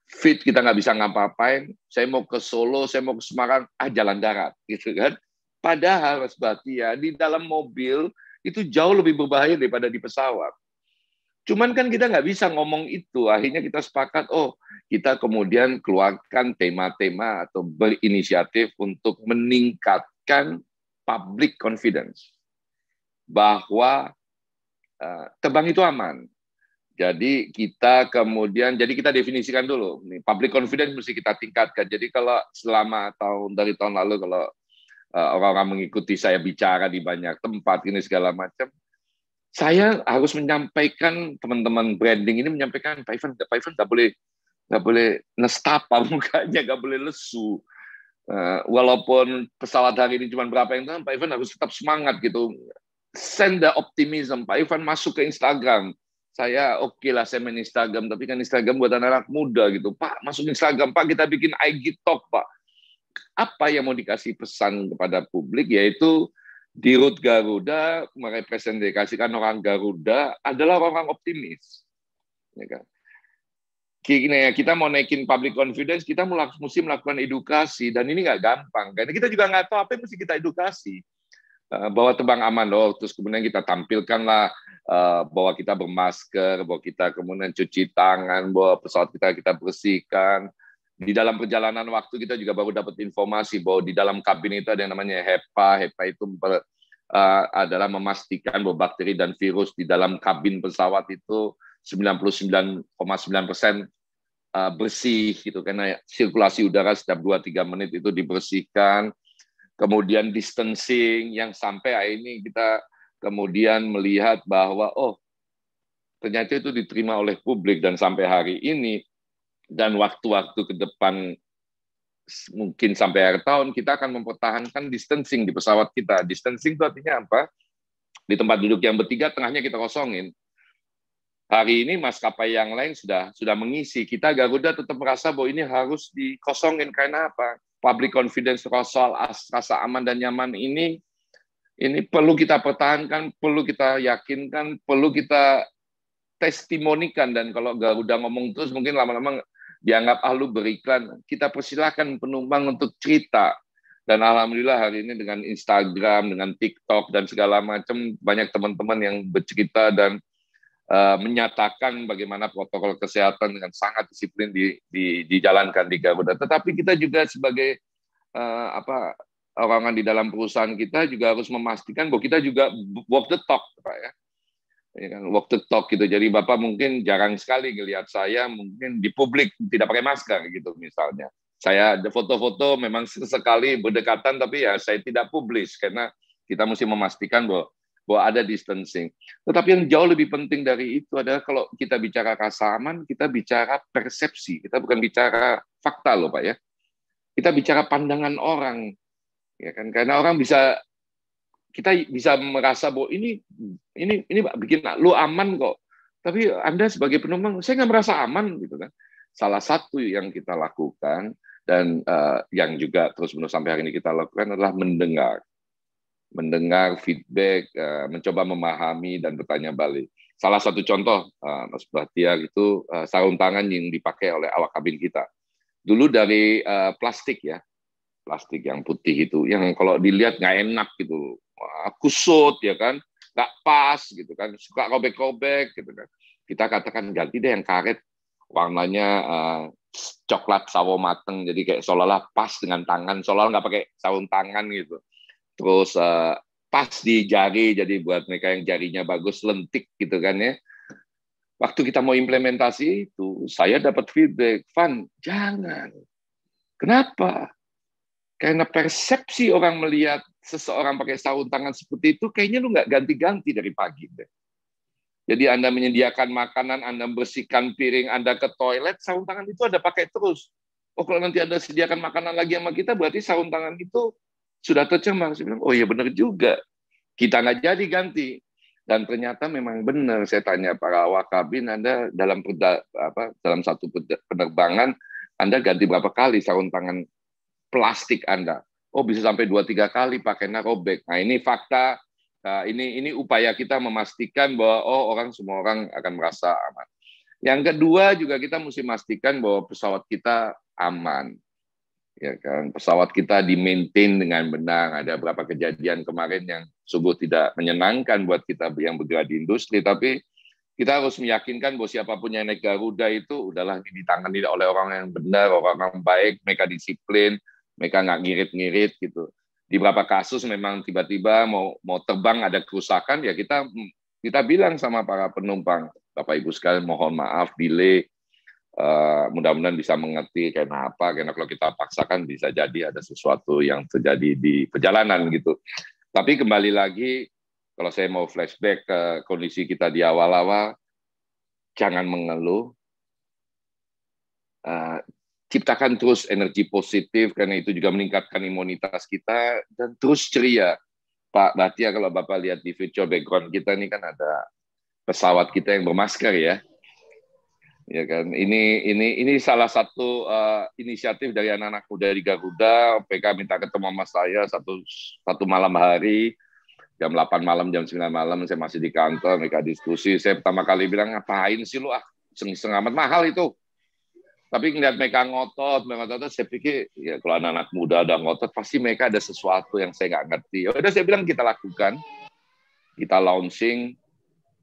Speaker 2: feet, kita nggak bisa ngapa-ngapain. Saya mau ke Solo, saya mau ke Semarang, jalan darat gitu kan. Padahal Mas Bahtiar, di dalam mobil itu jauh lebih berbahaya daripada di pesawat. Cuman kan kita nggak bisa ngomong itu. Akhirnya kita sepakat, kita kemudian keluarkan tema-tema atau berinisiatif untuk meningkatkan public confidence bahwa terbang itu aman. Jadi kita definisikan dulu, nih, public confidence mesti kita tingkatkan. Jadi kalau dari tahun lalu kalau orang-orang mengikuti saya bicara di banyak tempat ini segala macam, saya harus menyampaikan, teman-teman branding ini menyampaikan, Pak Ivan nggak boleh nestapa mukanya, nggak boleh lesu. Walaupun pesawat hari ini cuma berapa yang tahu, Pak Ivan harus tetap semangat gitu. Send the optimism. Pak Ivan masuk ke Instagram. Saya oke lah, saya main Instagram, tapi kan Instagram buat anak-anak muda gitu. Pak, masuk Instagram, Pak, kita bikin IG Talk, Pak. Apa yang mau dikasih pesan kepada publik, yaitu di Rut Garuda merepresentasikan orang Garuda adalah orang optimis. Ya kan? Kita mau naikin public confidence, kita mesti melakukan edukasi, dan ini nggak gampang. Karena kita juga nggak tahu apa yang mesti kita edukasi. Bahwa terbang aman terus kemudian kita tampilkanlah bahwa kita bermasker, bahwa kita kemudian cuci tangan, bahwa pesawat kita bersihkan. Di dalam perjalanan waktu kita juga baru dapat informasi bahwa di dalam kabin itu ada yang namanya HEPA. HEPA itu adalah memastikan bahwa bakteri dan virus di dalam kabin pesawat itu 99,9% bersih gitu, karena sirkulasi udara setiap 2-3 menit itu dibersihkan. Kemudian distancing yang sampai hari ini kita kemudian melihat bahwa ternyata itu diterima oleh publik, dan sampai hari ini dan waktu-waktu ke depan mungkin sampai akhir tahun kita akan mempertahankan distancing di pesawat kita. Distancing itu artinya apa? Di tempat duduk yang bertiga tengahnya kita kosongin. Hari ini maskapai yang lain sudah mengisi. Kita Garuda tetap merasa bahwa ini harus dikosongin. Karena apa? Public confidence soal rasa aman dan nyaman ini perlu kita pertahankan, perlu kita yakinkan, perlu kita testimonikan. Dan kalau Garuda ngomong terus mungkin lama-lama dianggap lu beriklan. Kita persilahkan penumpang untuk cerita. Dan alhamdulillah hari ini dengan Instagram, dengan TikTok dan segala macam, banyak teman-teman yang bercerita dan menyatakan bagaimana protokol kesehatan dengan sangat disiplin dijalankan di Garuda. Tetapi kita juga sebagai orang di dalam perusahaan kita juga harus memastikan bahwa kita juga walk the talk, Pak ya. Ya kan, walk the talk gitu. Jadi Bapak mungkin jarang sekali ngelihat saya mungkin di publik tidak pakai masker gitu misalnya. Saya ada foto-foto memang sesekali berdekatan, tapi ya saya tidak publish karena kita mesti memastikan bahwa ada distancing. Tetapi yang jauh lebih penting dari itu adalah kalau kita bicara rasa aman, kita bicara persepsi. Kita bukan bicara fakta loh Pak ya. Kita bicara pandangan orang. Ya kan, karena orang kita bisa merasa bahwa ini bikin lu aman kok. Tapi Anda sebagai penumpang, saya nggak merasa aman gitu kan. Salah satu yang kita lakukan dan yang juga terus-menerus sampai hari ini kita lakukan adalah mendengar feedback, mencoba memahami dan bertanya balik. Salah satu contoh, Mas Bahtiar, itu sarung tangan yang dipakai oleh awak kabin kita. Dulu dari plastik ya, plastik yang putih itu, yang kalau dilihat nggak enak gitu, kusut ya kan, nggak pas gitu kan, suka robek-robek gitu kan. Kita katakan ganti deh yang karet, warnanya coklat sawo mateng, jadi kayak seolah-olah pas dengan tangan, seolah-olah nggak pakai sarung tangan gitu. Terus pas di jari, jadi buat mereka yang jarinya bagus, lentik gitu kan ya. Waktu kita mau implementasi itu, saya dapat feedback, Van, jangan. Kenapa? Karena persepsi orang melihat seseorang pakai sarung tangan seperti itu, kayaknya lu nggak ganti-ganti dari pagi deh. Jadi Anda menyediakan makanan, Anda bersihkan piring, Anda ke toilet, sarung tangan itu Anda pakai terus. Oh, kalau nanti Anda sediakan makanan lagi sama kita, berarti sarung tangan itu sudah tercemar. Saya bilang, oh iya benar juga. Kita nggak jadi ganti. Dan ternyata memang benar. Saya tanya para awak kabin, Anda dalam satu penerbangan, Anda ganti berapa kali sarung tangan plastik Anda? Oh bisa sampai 2-3 kali pakainya robek. Nah ini fakta. Ini upaya kita memastikan bahwa semua orang akan merasa aman. Yang kedua juga kita mesti memastikan bahwa pesawat kita aman. Ya kan, pesawat kita di-maintain dengan benar. Ada beberapa kejadian kemarin yang sungguh tidak menyenangkan buat kita yang bergerak di industri, tapi kita harus meyakinkan bahwa siapapun yang naik Garuda itu udahlah ditangani oleh orang yang benar, orang baik, mereka disiplin, mereka nggak ngirit-ngirit gitu. Di beberapa kasus memang tiba-tiba mau terbang ada kerusakan, ya kita bilang sama para penumpang, Bapak Ibu sekalian mohon maaf, delay. Mudah-mudahan bisa mengerti karena apa, karena kalau kita paksakan bisa jadi ada sesuatu yang terjadi di perjalanan gitu. Tapi kembali lagi, kalau saya mau flashback ke kondisi kita di awal-awal, jangan mengeluh, ciptakan terus energi positif, karena itu juga meningkatkan imunitas kita, dan terus ceria. Pak Bahtiar, kalau Bapak lihat di virtual background kita ini kan ada pesawat kita yang bermasker ya. Ya kan, ini salah satu inisiatif dari anak-anak muda di Garuda. PK minta ketemu sama saya satu malam hari, jam 8 malam, jam 9 malam, saya masih di kantor, mereka diskusi. Saya pertama kali bilang, ngapain sih lu, iseng-iseng amat, mahal itu. Tapi ngeliat mereka ngotot, saya pikir, ya kalau anak-anak muda ada ngotot, pasti mereka ada sesuatu yang saya nggak ngerti. Udah saya bilang kita lakukan, kita launching.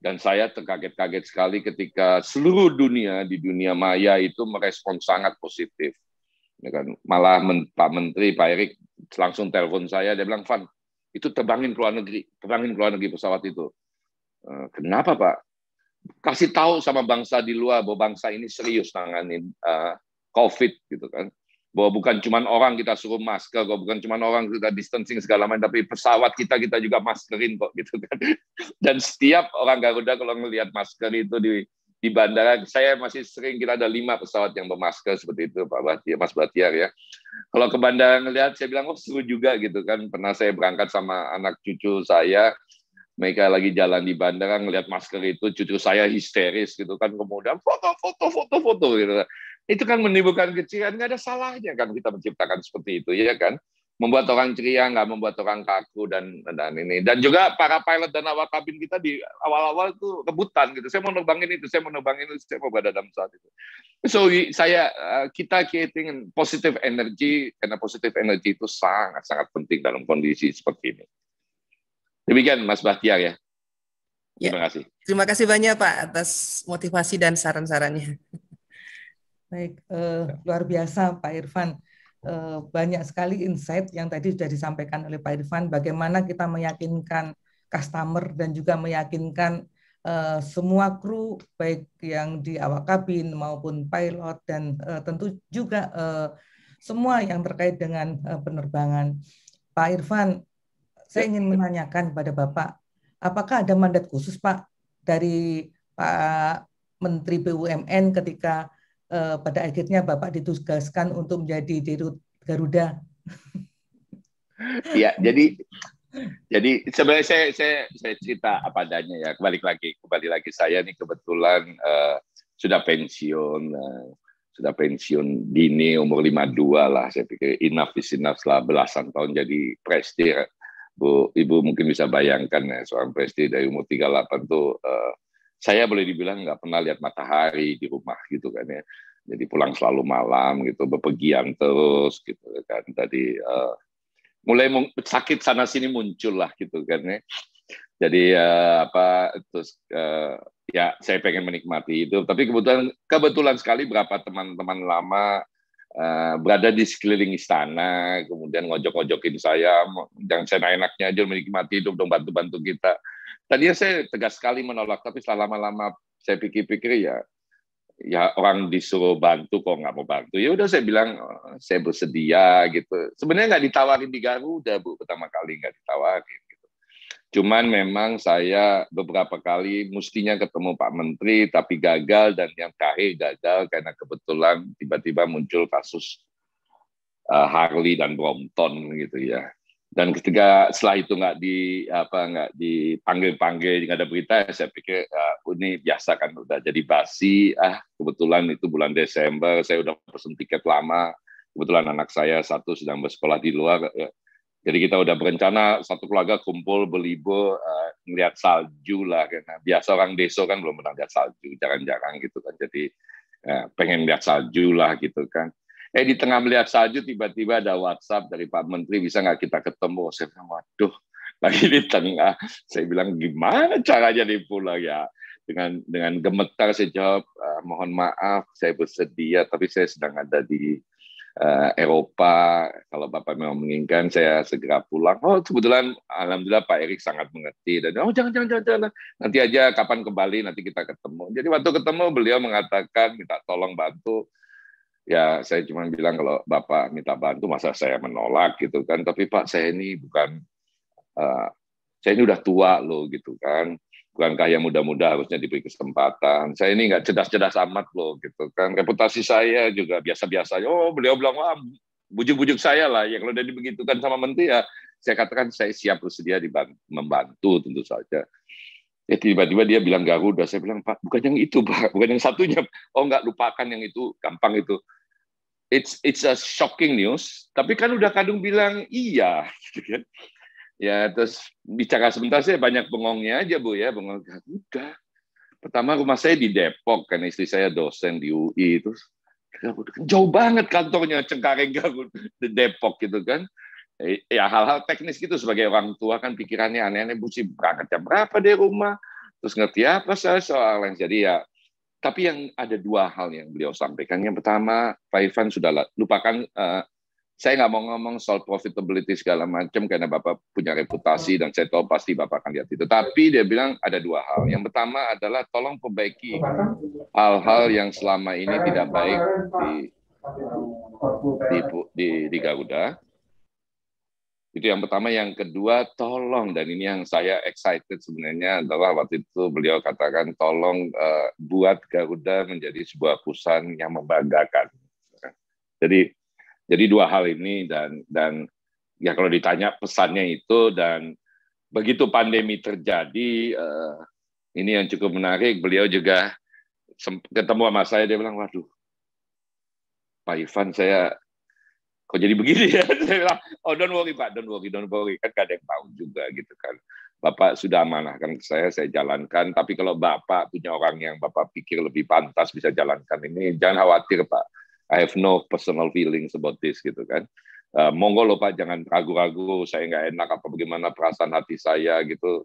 Speaker 2: Dan saya terkaget-kaget sekali ketika seluruh dunia di dunia maya itu merespon sangat positif. Ya kan? Malah Pak Menteri, Pak Erik langsung telepon saya, dia bilang, Van, itu terbangin ke luar negeri pesawat itu. Kenapa Pak? Kasih tahu sama bangsa di luar bahwa bangsa ini serius nanganin COVID gitu kan. Bahwa bukan cuma orang kita suruh masker, bukan cuma orang kita distancing segala macam, tapi pesawat kita juga maskerin kok gitu kan. Dan setiap orang Garuda kalau ngelihat masker itu di bandara, saya masih sering, kita ada 5 pesawat yang bermasker seperti itu Pak Bahtiar, Mas Bahtiar ya. Kalau ke bandara ngelihat, saya bilang seru juga gitu kan. Pernah saya berangkat sama anak cucu saya, mereka lagi jalan di bandara ngelihat masker itu, cucu saya histeris gitu kan, kemudian foto gitu. Itu kan menimbulkan keceriaan, nggak ada salahnya kan kita menciptakan seperti itu ya kan, membuat orang ceria, nggak membuat orang kaku dan ini. Dan juga para pilot dan awak kabin kita di awal-awal itu rebutan gitu, saya mau nerbangin itu, saya mau berada dalam saat itu. So kita creating positive energy, karena positive energy itu sangat penting dalam kondisi seperti ini. Demikian Mas Bahtiar ya. Terima kasih.
Speaker 3: Terima kasih banyak Pak atas motivasi dan saran-sarannya.
Speaker 4: Baik, luar biasa Pak Irfan. Banyak sekali insight yang tadi sudah disampaikan oleh Pak Irfan, bagaimana kita meyakinkan customer dan juga meyakinkan semua kru, baik yang di awak kabin maupun pilot, dan tentu juga semua yang terkait dengan penerbangan. Pak Irfan, saya ingin menanyakan pada Bapak, apakah ada mandat khusus Pak dari Pak Menteri BUMN ketika pada akhirnya Bapak ditugaskan untuk menjadi Dirut Garuda?
Speaker 2: Ya, jadi sebenarnya saya cerita apa adanya ya. Kembali lagi saya nih kebetulan sudah pensiun dini, umur 52 lah. Saya pikir enough is enough, setelah belasan tahun jadi presti. Ibu mungkin bisa bayangkan ya, seorang presti dari umur 38 tuh saya boleh dibilang nggak pernah lihat matahari di rumah gitu kan ya. Jadi pulang selalu malam gitu, bepergian terus gitu kan. Tadi mulai sakit sana sini muncul lah gitu kan ya. Jadi terus ya saya pengen menikmati itu. Tapi kebetulan sekali berapa teman-teman lama berada di sekeliling istana, kemudian ngojok-ngojokin saya, jangan seenak-enaknya aja menikmati hidup dong, bantu-bantu kita. Tadinya saya tegas sekali menolak, tapi setelah lama-lama saya pikir-pikir ya orang disuruh bantu kok nggak mau bantu. Ya udah saya bilang saya bersedia gitu. Sebenarnya nggak ditawarin di Garuda Bu, pertama kali nggak ditawarin. Cuman memang saya beberapa kali mestinya ketemu Pak Menteri, tapi gagal, dan yang terakhir gagal karena kebetulan tiba-tiba muncul kasus Harley dan Brompton gitu ya. Dan setelah itu nggak dipanggil-panggil, nggak ada berita, saya pikir ini biasa kan, udah jadi basi. Kebetulan itu bulan Desember, saya udah pesen tiket lama. Kebetulan anak saya satu sedang bersekolah di luar. Jadi kita udah berencana satu keluarga kumpul berlibur ngeliat salju lah, karena biasa orang desa kan belum pernah lihat salju, jarang-jarang gitu kan. Jadi pengen lihat salju lah gitu kan. Di tengah melihat salju tiba-tiba ada WhatsApp dari Pak Menteri, bisa nggak kita ketemu? Saya bilang waduh, lagi di tengah. Saya bilang gimana caranya nih pulang ya? Dengan gemetar saya jawab, mohon maaf saya bersedia, tapi saya sedang ada di Eropa, kalau Bapak memang menginginkan saya segera pulang. Kebetulan alhamdulillah Pak Erik sangat mengerti, dan jangan, nanti aja kapan ke Bali nanti kita ketemu. Jadi waktu ketemu beliau mengatakan minta tolong bantu. Ya saya cuma bilang kalau Bapak minta bantu masa saya menolak gitu kan. Tapi Pak saya ini saya ini udah tua loh gitu kan. Bukankah yang muda-muda harusnya diberi kesempatan? Saya ini nggak cerdas-cerdas amat loh, gitu kan. Reputasi saya juga biasa-biasa. Beliau bilang, wah, bujuk-bujuk saya lah. Ya kalau udah dibegitukan sama menteri ya, saya katakan saya siap bersedia membantu tentu saja. Ya tiba-tiba dia bilang Garuda. Saya bilang, Pak, bukan yang itu, Pak, bukan yang satunya. Nggak, lupakan yang itu, gampang itu. It's a shocking news. Tapi kan udah kadung bilang iya, gitu kan. Ya, terus bicara sebentar, saya banyak bengongnya aja, Bu, ya. Bengong, udah. Pertama, rumah saya di Depok, kan istri saya dosen di UI. Terus, jauh banget kantornya, Cengkareng, di Depok, gitu kan. Ya, hal-hal teknis gitu, sebagai orang tua kan pikirannya aneh-aneh, Bu, sih berangkat jam berapa di rumah, terus ngerti apa saya soal yang jadi ya. Tapi yang ada dua hal yang beliau sampaikan. Yang pertama, Pak Irfan sudah lupakan saya nggak mau ngomong soal profitability segala macam karena Bapak punya reputasi dan saya tahu pasti Bapak akan lihat itu. Tapi dia bilang ada dua hal. Yang pertama adalah tolong perbaiki hal-hal yang selama ini tidak baik di Garuda. Itu yang pertama. Yang kedua, tolong, dan ini yang saya excited sebenarnya adalah waktu itu beliau katakan tolong buat Garuda menjadi sebuah perusahaan yang membanggakan. Jadi dua hal ini dan ya kalau ditanya pesannya itu, dan begitu pandemi terjadi, ini yang cukup menarik, beliau juga ketemu sama saya, dia bilang, waduh, Pak Irfan, saya kok jadi begini ya? Saya bilang, oh don't worry Pak, don't worry, kan gak ada yang tahu juga gitu kan. Bapak sudah amanahkan ke saya jalankan, tapi kalau Bapak punya orang yang Bapak pikir lebih pantas bisa jalankan ini, jangan khawatir Pak. I have no personal feelings about this gitu kan. Monggo loh Pak, jangan ragu-ragu, saya nggak enak apa bagaimana perasaan hati saya gitu.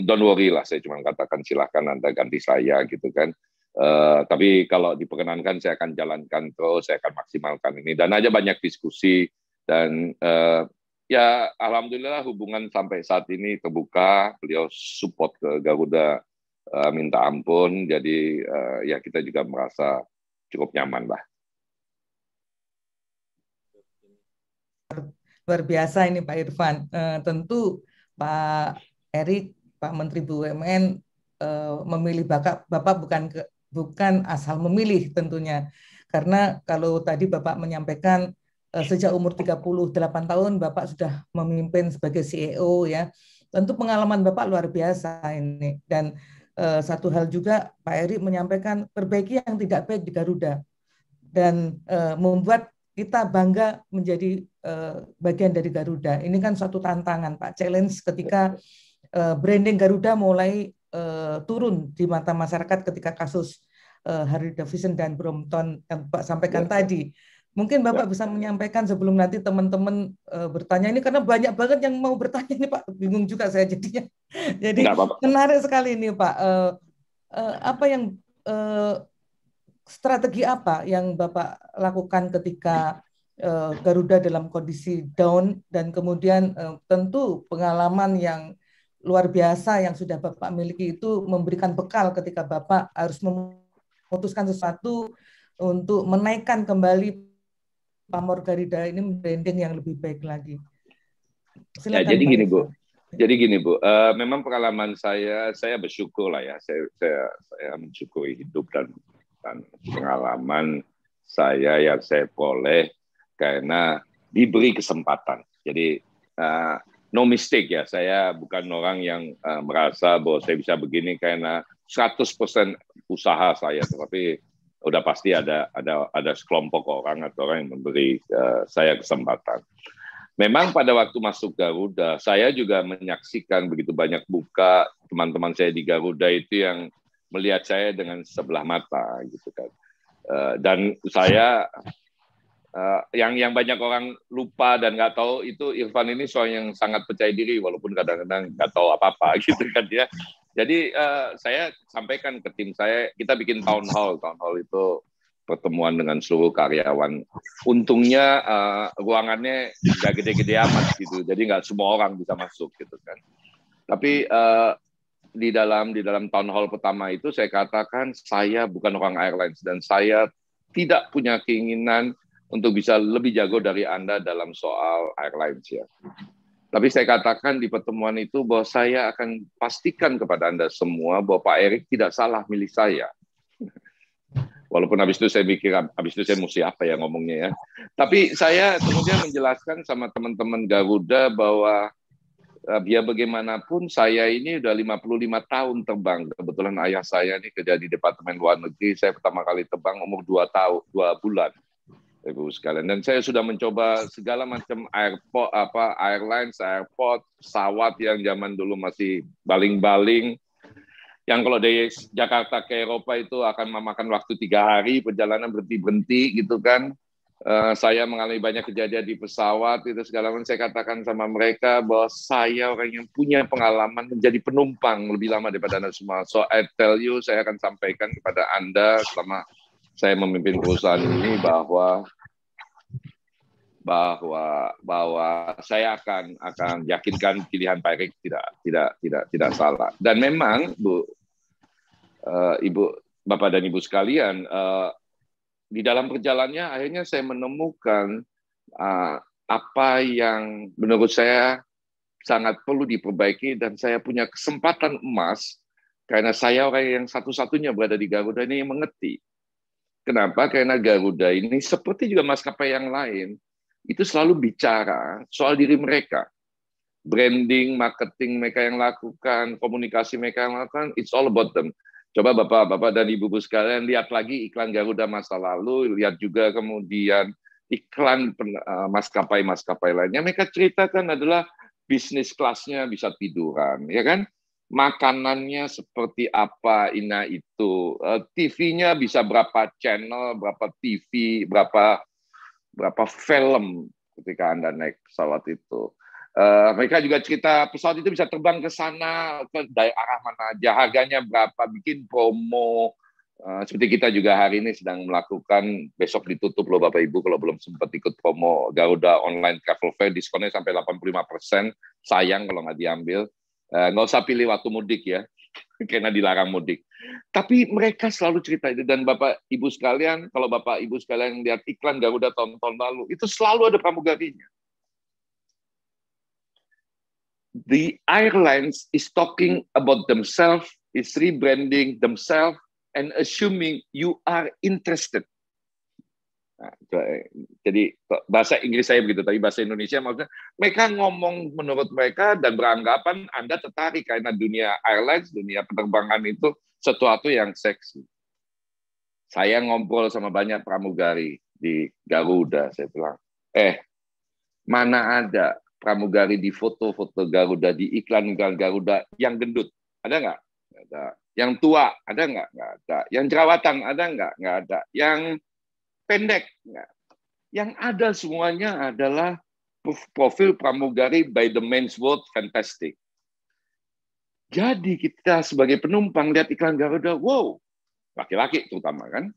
Speaker 2: Don't worry lah, saya cuma katakan silahkan Anda ganti saya gitu kan. Tapi kalau diperkenankan saya akan jalankan terus, saya akan maksimalkan ini. Dan aja banyak diskusi dan ya alhamdulillah hubungan sampai saat ini terbuka. Beliau support ke Garuda minta ampun, jadi ya kita juga merasa cukup nyaman lah.
Speaker 4: Luar biasa ini Pak Irfan. Tentu Pak Erik, Pak Menteri BUMN memilih Bapak bukan asal memilih tentunya. Karena kalau tadi Bapak menyampaikan sejak umur 38 tahun Bapak sudah memimpin sebagai CEO ya. Tentu pengalaman Bapak luar biasa ini. Dan satu hal juga Pak Erik menyampaikan perbaiki yang tidak baik di Garuda dan membuat kita bangga menjadi bagian dari Garuda. Ini kan suatu tantangan Pak, challenge ketika branding Garuda mulai turun di mata masyarakat ketika kasus Harley Davidson dan Brompton yang Pak sampaikan tadi. Mungkin Bapak bisa menyampaikan sebelum nanti teman-teman bertanya ini, karena banyak banget yang mau bertanya ini Pak, bingung juga saya jadinya. Jadi menarik sekali ini Pak. Apa yang strategi apa yang Bapak lakukan ketika Garuda dalam kondisi down, dan kemudian tentu pengalaman yang luar biasa yang sudah Bapak miliki itu memberikan bekal ketika Bapak harus memutuskan sesuatu untuk menaikkan kembali pamor Garuda ini branding yang lebih baik lagi. Silakan,
Speaker 2: ya, jadi gini Bu. Jadi gini Bu, memang pengalaman saya bersyukur lah ya. Saya mensyukuri hidup dan pengalaman saya yang saya peroleh karena diberi kesempatan. Jadi no mistake ya. Saya bukan orang yang merasa bahwa saya bisa begini karena 100% usaha saya, tetapi udah pasti ada sekelompok orang atau orang yang memberi saya kesempatan. Memang pada waktu masuk Garuda, saya juga menyaksikan begitu banyak buka teman-teman saya di Garuda itu yang melihat saya dengan sebelah mata, gitu kan. Dan saya yang banyak orang lupa dan nggak tahu itu Irfan ini seorang yang sangat percaya diri walaupun kadang-kadang nggak tahu apa-apa, gitu kan ya. Jadi saya sampaikan ke tim saya, kita bikin town hall itu pertemuan dengan seluruh karyawan. Untungnya ruangannya nggak gede-gede amat gitu, jadi nggak semua orang bisa masuk gitu kan. Tapi di dalam town hall pertama itu saya katakan saya bukan orang airlines dan saya tidak punya keinginan untuk bisa lebih jago dari Anda dalam soal airlines ya. Tapi saya katakan di pertemuan itu bahwa saya akan pastikan kepada Anda semua bahwa Pak Erik tidak salah milih saya. Walaupun habis itu saya pikir, habis itu saya mesti apa ya ngomongnya ya. Tapi saya kemudian menjelaskan sama teman-teman Garuda bahwa biar bagaimanapun saya ini udah 55 tahun terbang. Kebetulan ayah saya ini kerja di Departemen Luar Negeri. Saya pertama kali terbang umur 2 bulan. Ibu sekalian, dan saya sudah mencoba segala macam airlines, airport, pesawat yang zaman dulu masih baling-baling, yang kalau dari Jakarta ke Eropa itu akan memakan waktu 3 hari perjalanan berhenti-berhenti gitu kan. Saya mengalami banyak kejadian di pesawat itu segala macam. Saya katakan sama mereka bahwa saya orang yang punya pengalaman menjadi penumpang lebih lama daripada Anda semua. So I tell you, saya akan sampaikan kepada Anda selama saya memimpin perusahaan ini bahwa bahwa saya akan yakinkan pilihan Pak Erik tidak salah. Dan memang Ibu, Bapak dan Ibu sekalian, di dalam perjalanannya akhirnya saya menemukan apa yang menurut saya sangat perlu diperbaiki, dan saya punya kesempatan emas karena saya orang yang satu-satunya berada di Garuda ini yang mengerti. Kenapa? Karena Garuda ini seperti juga maskapai yang lain, itu selalu bicara soal diri mereka. Branding, marketing mereka yang lakukan, komunikasi mereka yang lakukan, it's all about them. Coba Bapak dan Ibu sekalian lihat lagi iklan Garuda masa lalu, lihat juga kemudian iklan maskapai-maskapai lainnya. Mereka ceritakan adalah bisnis kelasnya bisa tiduran, ya kan? Makanannya seperti apa, itu. TV-nya bisa berapa channel, berapa TV, berapa film ketika Anda naik pesawat itu. Mereka juga cerita pesawat itu bisa terbang ke sana, ke arah mana aja, harganya berapa, bikin promo. Seperti kita juga hari ini sedang melakukan, besok ditutup loh Bapak Ibu kalau belum sempat ikut promo Garuda Online Travel Fair, diskonnya sampai 85%, sayang kalau nggak diambil. Nggak usah pilih waktu mudik ya, karena dilarang mudik. Tapi mereka selalu cerita itu, dan Bapak Ibu sekalian, kalau Bapak Ibu sekalian lihat iklan Garuda tahun-tahun lalu, itu selalu ada pramugarinya. The airlines is talking about themselves, is rebranding themselves, and assuming you are interested. Nah, jadi bahasa Inggris saya begitu, tapi bahasa Indonesia maksudnya mereka ngomong menurut mereka dan beranggapan Anda tertarik karena dunia airlines, dunia penerbangan itu sesuatu yang seksi. Saya ngobrol sama banyak pramugari di Garuda, saya bilang, mana ada pramugari di foto-foto Garuda, di iklan Garuda yang gendut? Ada nggak? Nggak ada. Yang tua? Ada nggak? Nggak ada. Yang jerawatan? Ada nggak? Nggak ada. Yang pendek? Nggak. Yang ada semuanya adalah profil pramugari by the men's world fantastic. Jadi kita sebagai penumpang lihat iklan Garuda, wow, laki-laki terutama kan.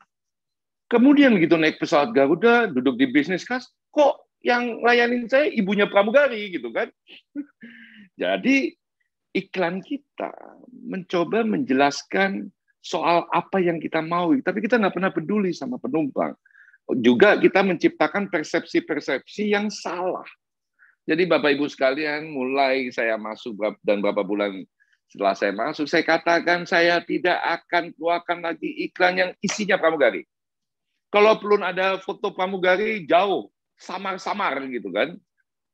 Speaker 2: Kemudian begitu naik pesawat Garuda, duduk di business class, kok yang layanin saya ibunya pramugari gitu kan. Jadi iklan kita mencoba menjelaskan soal apa yang kita mau, tapi kita nggak pernah peduli sama penumpang. Juga kita menciptakan persepsi-persepsi yang salah. Jadi Bapak Ibu sekalian, mulai saya masuk dan berapa bulan setelah saya masuk, saya katakan saya tidak akan keluarkan lagi iklan yang isinya pramugari. Kalau belum ada foto pramugari, jauh, samar-samar gitu kan,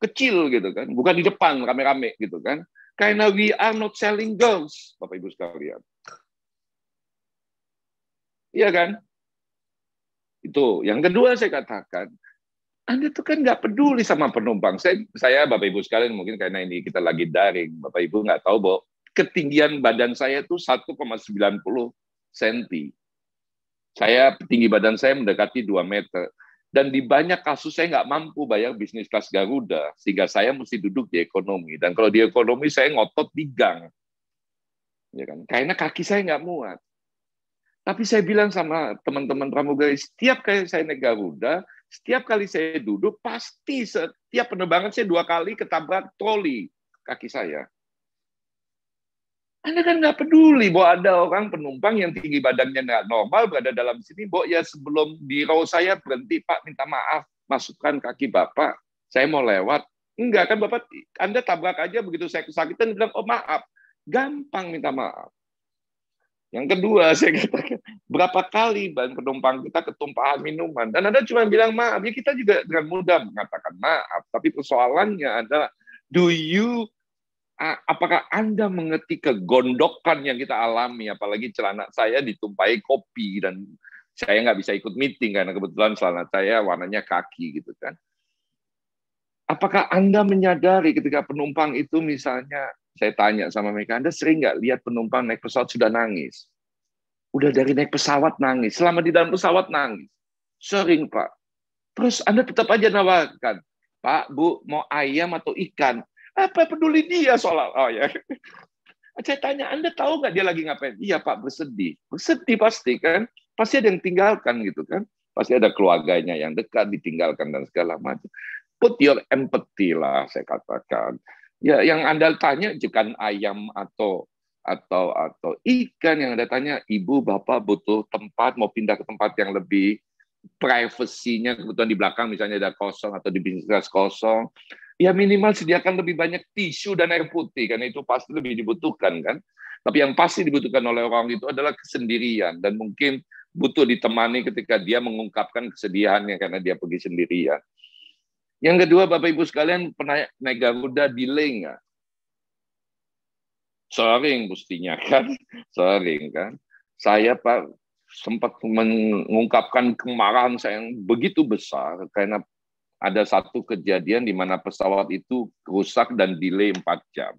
Speaker 2: kecil gitu kan, bukan di depan rame-rame gitu kan, karena we are not selling girls, Bapak Ibu sekalian. Iya kan? Itu yang kedua saya katakan, Anda tuh kan nggak peduli sama penumpang. Saya Bapak Ibu sekalian, mungkin karena ini kita lagi daring, Bapak Ibu nggak tahu bahwa ketinggian badan saya itu 1,90 cm. Saya tinggi badan saya mendekati 2 meter. Dan di banyak kasus saya nggak mampu bayar bisnis kelas Garuda, sehingga saya mesti duduk di ekonomi. Dan kalau di ekonomi saya ngotot di gang, ya kan? Karena kaki saya nggak muat. Tapi saya bilang sama teman-teman pramugari, setiap kali saya naik Garuda, setiap kali saya duduk, pasti setiap penerbangan saya 2 kali ketabrak troli kaki saya. Anda kan nggak peduli bahwa ada orang penumpang yang tinggi badannya nggak normal berada dalam sini, bahwa ya sebelum di row saya berhenti, Pak, minta maaf, masukkan kaki Bapak, saya mau lewat. Enggak kan Bapak, Anda tabrak aja begitu saya kesakitan, bilang, oh maaf, gampang minta maaf. Yang kedua, saya katakan, berapa kali penumpang kita ketumpahan minuman, dan Anda cuma bilang maaf, ya kita juga dengan mudah mengatakan maaf, tapi persoalannya adalah, apakah Anda mengerti kegondokan yang kita alami, apalagi celana saya ditumpahi kopi, dan saya nggak bisa ikut meeting karena kebetulan celana saya warnanya kaki gitu kan. Apakah Anda menyadari ketika penumpang itu misalnya, saya tanya sama mereka, Anda sering nggak lihat penumpang naik pesawat sudah nangis? Udah dari naik pesawat nangis, selama di dalam pesawat nangis. Sering, Pak. Terus Anda tetap aja nawarkan, Pak, Bu, mau ayam atau ikan? Apa peduli dia soal, oh ya. Saya tanya, Anda tahu nggak dia lagi ngapain? Iya Pak, bersedih. Bersedih pasti kan. Pasti ada yang tinggalkan gitu kan. Pasti ada keluarganya yang dekat ditinggalkan dan segala macam. put your empathy lah, saya katakan. Ya, yang Anda tanya bukan ayam atau ikan, yang Anda tanya, ibu, bapak butuh tempat, mau pindah ke tempat yang lebih privasinya, kebetulan di belakang misalnya ada kosong atau di bisnis kelas kosong, ya minimal sediakan lebih banyak tisu dan air putih, karena itu pasti lebih dibutuhkan kan. Tapi yang pasti dibutuhkan oleh orang itu adalah kesendirian, dan mungkin butuh ditemani ketika dia mengungkapkan kesedihannya karena dia pergi sendirian. Yang kedua, Bapak Ibu sekalian, pernah naik Garuda delay nggak? Sering mestinya kan, sering kan. Saya Pak sempat mengungkapkan kemarahan saya yang begitu besar karena ada satu kejadian di mana pesawat itu rusak dan delay 4 jam.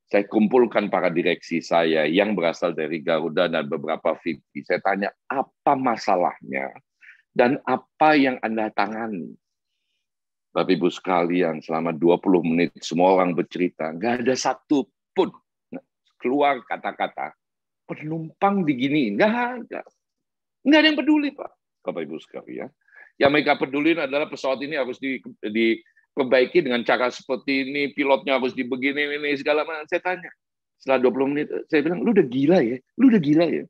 Speaker 2: Saya kumpulkan para direksi saya yang berasal dari Garuda dan beberapa VP. Saya tanya, apa masalahnya dan apa yang Anda tangani? Bapak Ibu sekalian, selama 20 menit semua orang bercerita. Nggak ada satu pun keluar kata-kata penumpang diginiin, nggak ada yang peduli, Pak. Bapak Ibu sekalian, yang mereka peduli adalah pesawat ini harus diperbaiki dengan cara seperti ini, pilotnya harus dibegini ini segala macam. Saya tanya, setelah 20 menit, saya bilang, lu udah gila ya?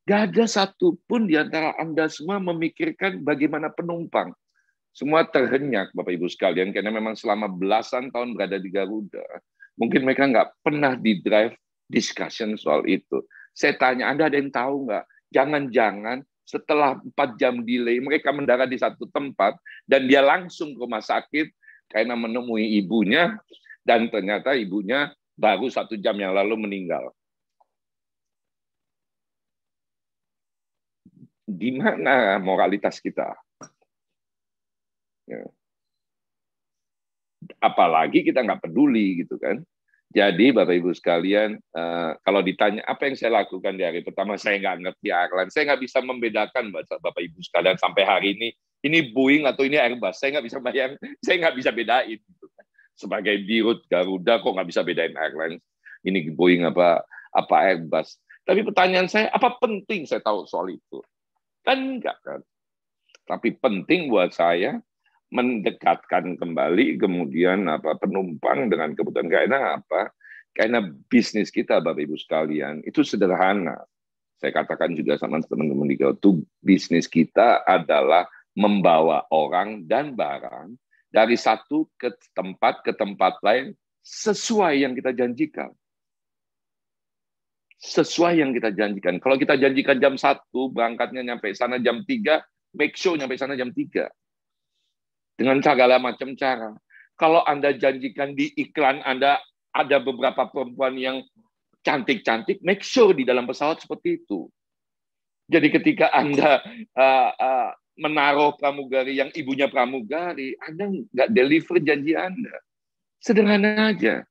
Speaker 2: Nggak ada satu pun di antara Anda semua memikirkan bagaimana penumpang. Semua terhenyak, Bapak Ibu sekalian, karena memang selama belasan tahun berada di Garuda, mungkin mereka nggak pernah di-drive discussion soal itu. Saya tanya, Anda ada yang tahu nggak? Jangan-jangan setelah 4 jam delay, mereka mendarat di satu tempat, dan dia langsung ke rumah sakit karena menemui ibunya, dan ternyata ibunya baru 1 jam yang lalu meninggal. Di mana moralitas kita? Ya. Apalagi kita nggak peduli gitu kan. Jadi Bapak Ibu sekalian, kalau ditanya apa yang saya lakukan di hari pertama, saya nggak ngerti airline, saya nggak bisa membedakan Bapak Ibu sekalian sampai hari ini Boeing atau ini Airbus, saya nggak bisa bayang, saya nggak bisa bedain. Gitu. Sebagai dirut Garuda kok nggak bisa bedain airline, ini Boeing apa Airbus. Tapi pertanyaan saya, apa penting saya tahu soal itu? Kan enggak kan. Tapi penting buat saya mendekatkan kembali kemudian penumpang dengan kebutuhan. Karena bisnis kita, Bapak Ibu sekalian, itu sederhana. Saya katakan juga sama teman-teman di Garuda, bisnis kita adalah membawa orang dan barang dari satu ke tempat lain sesuai yang kita janjikan. Sesuai yang kita janjikan. Kalau kita janjikan jam 1, berangkatnya nyampe sana jam 3, make sure nyampe sana jam 3. Dengan segala macam cara. Kalau Anda janjikan di iklan Anda ada beberapa perempuan yang cantik-cantik, make sure di dalam pesawat seperti itu. Jadi ketika Anda menaruh pramugari yang ibunya pramugari, Anda nggak deliver janji Anda. Sederhana aja.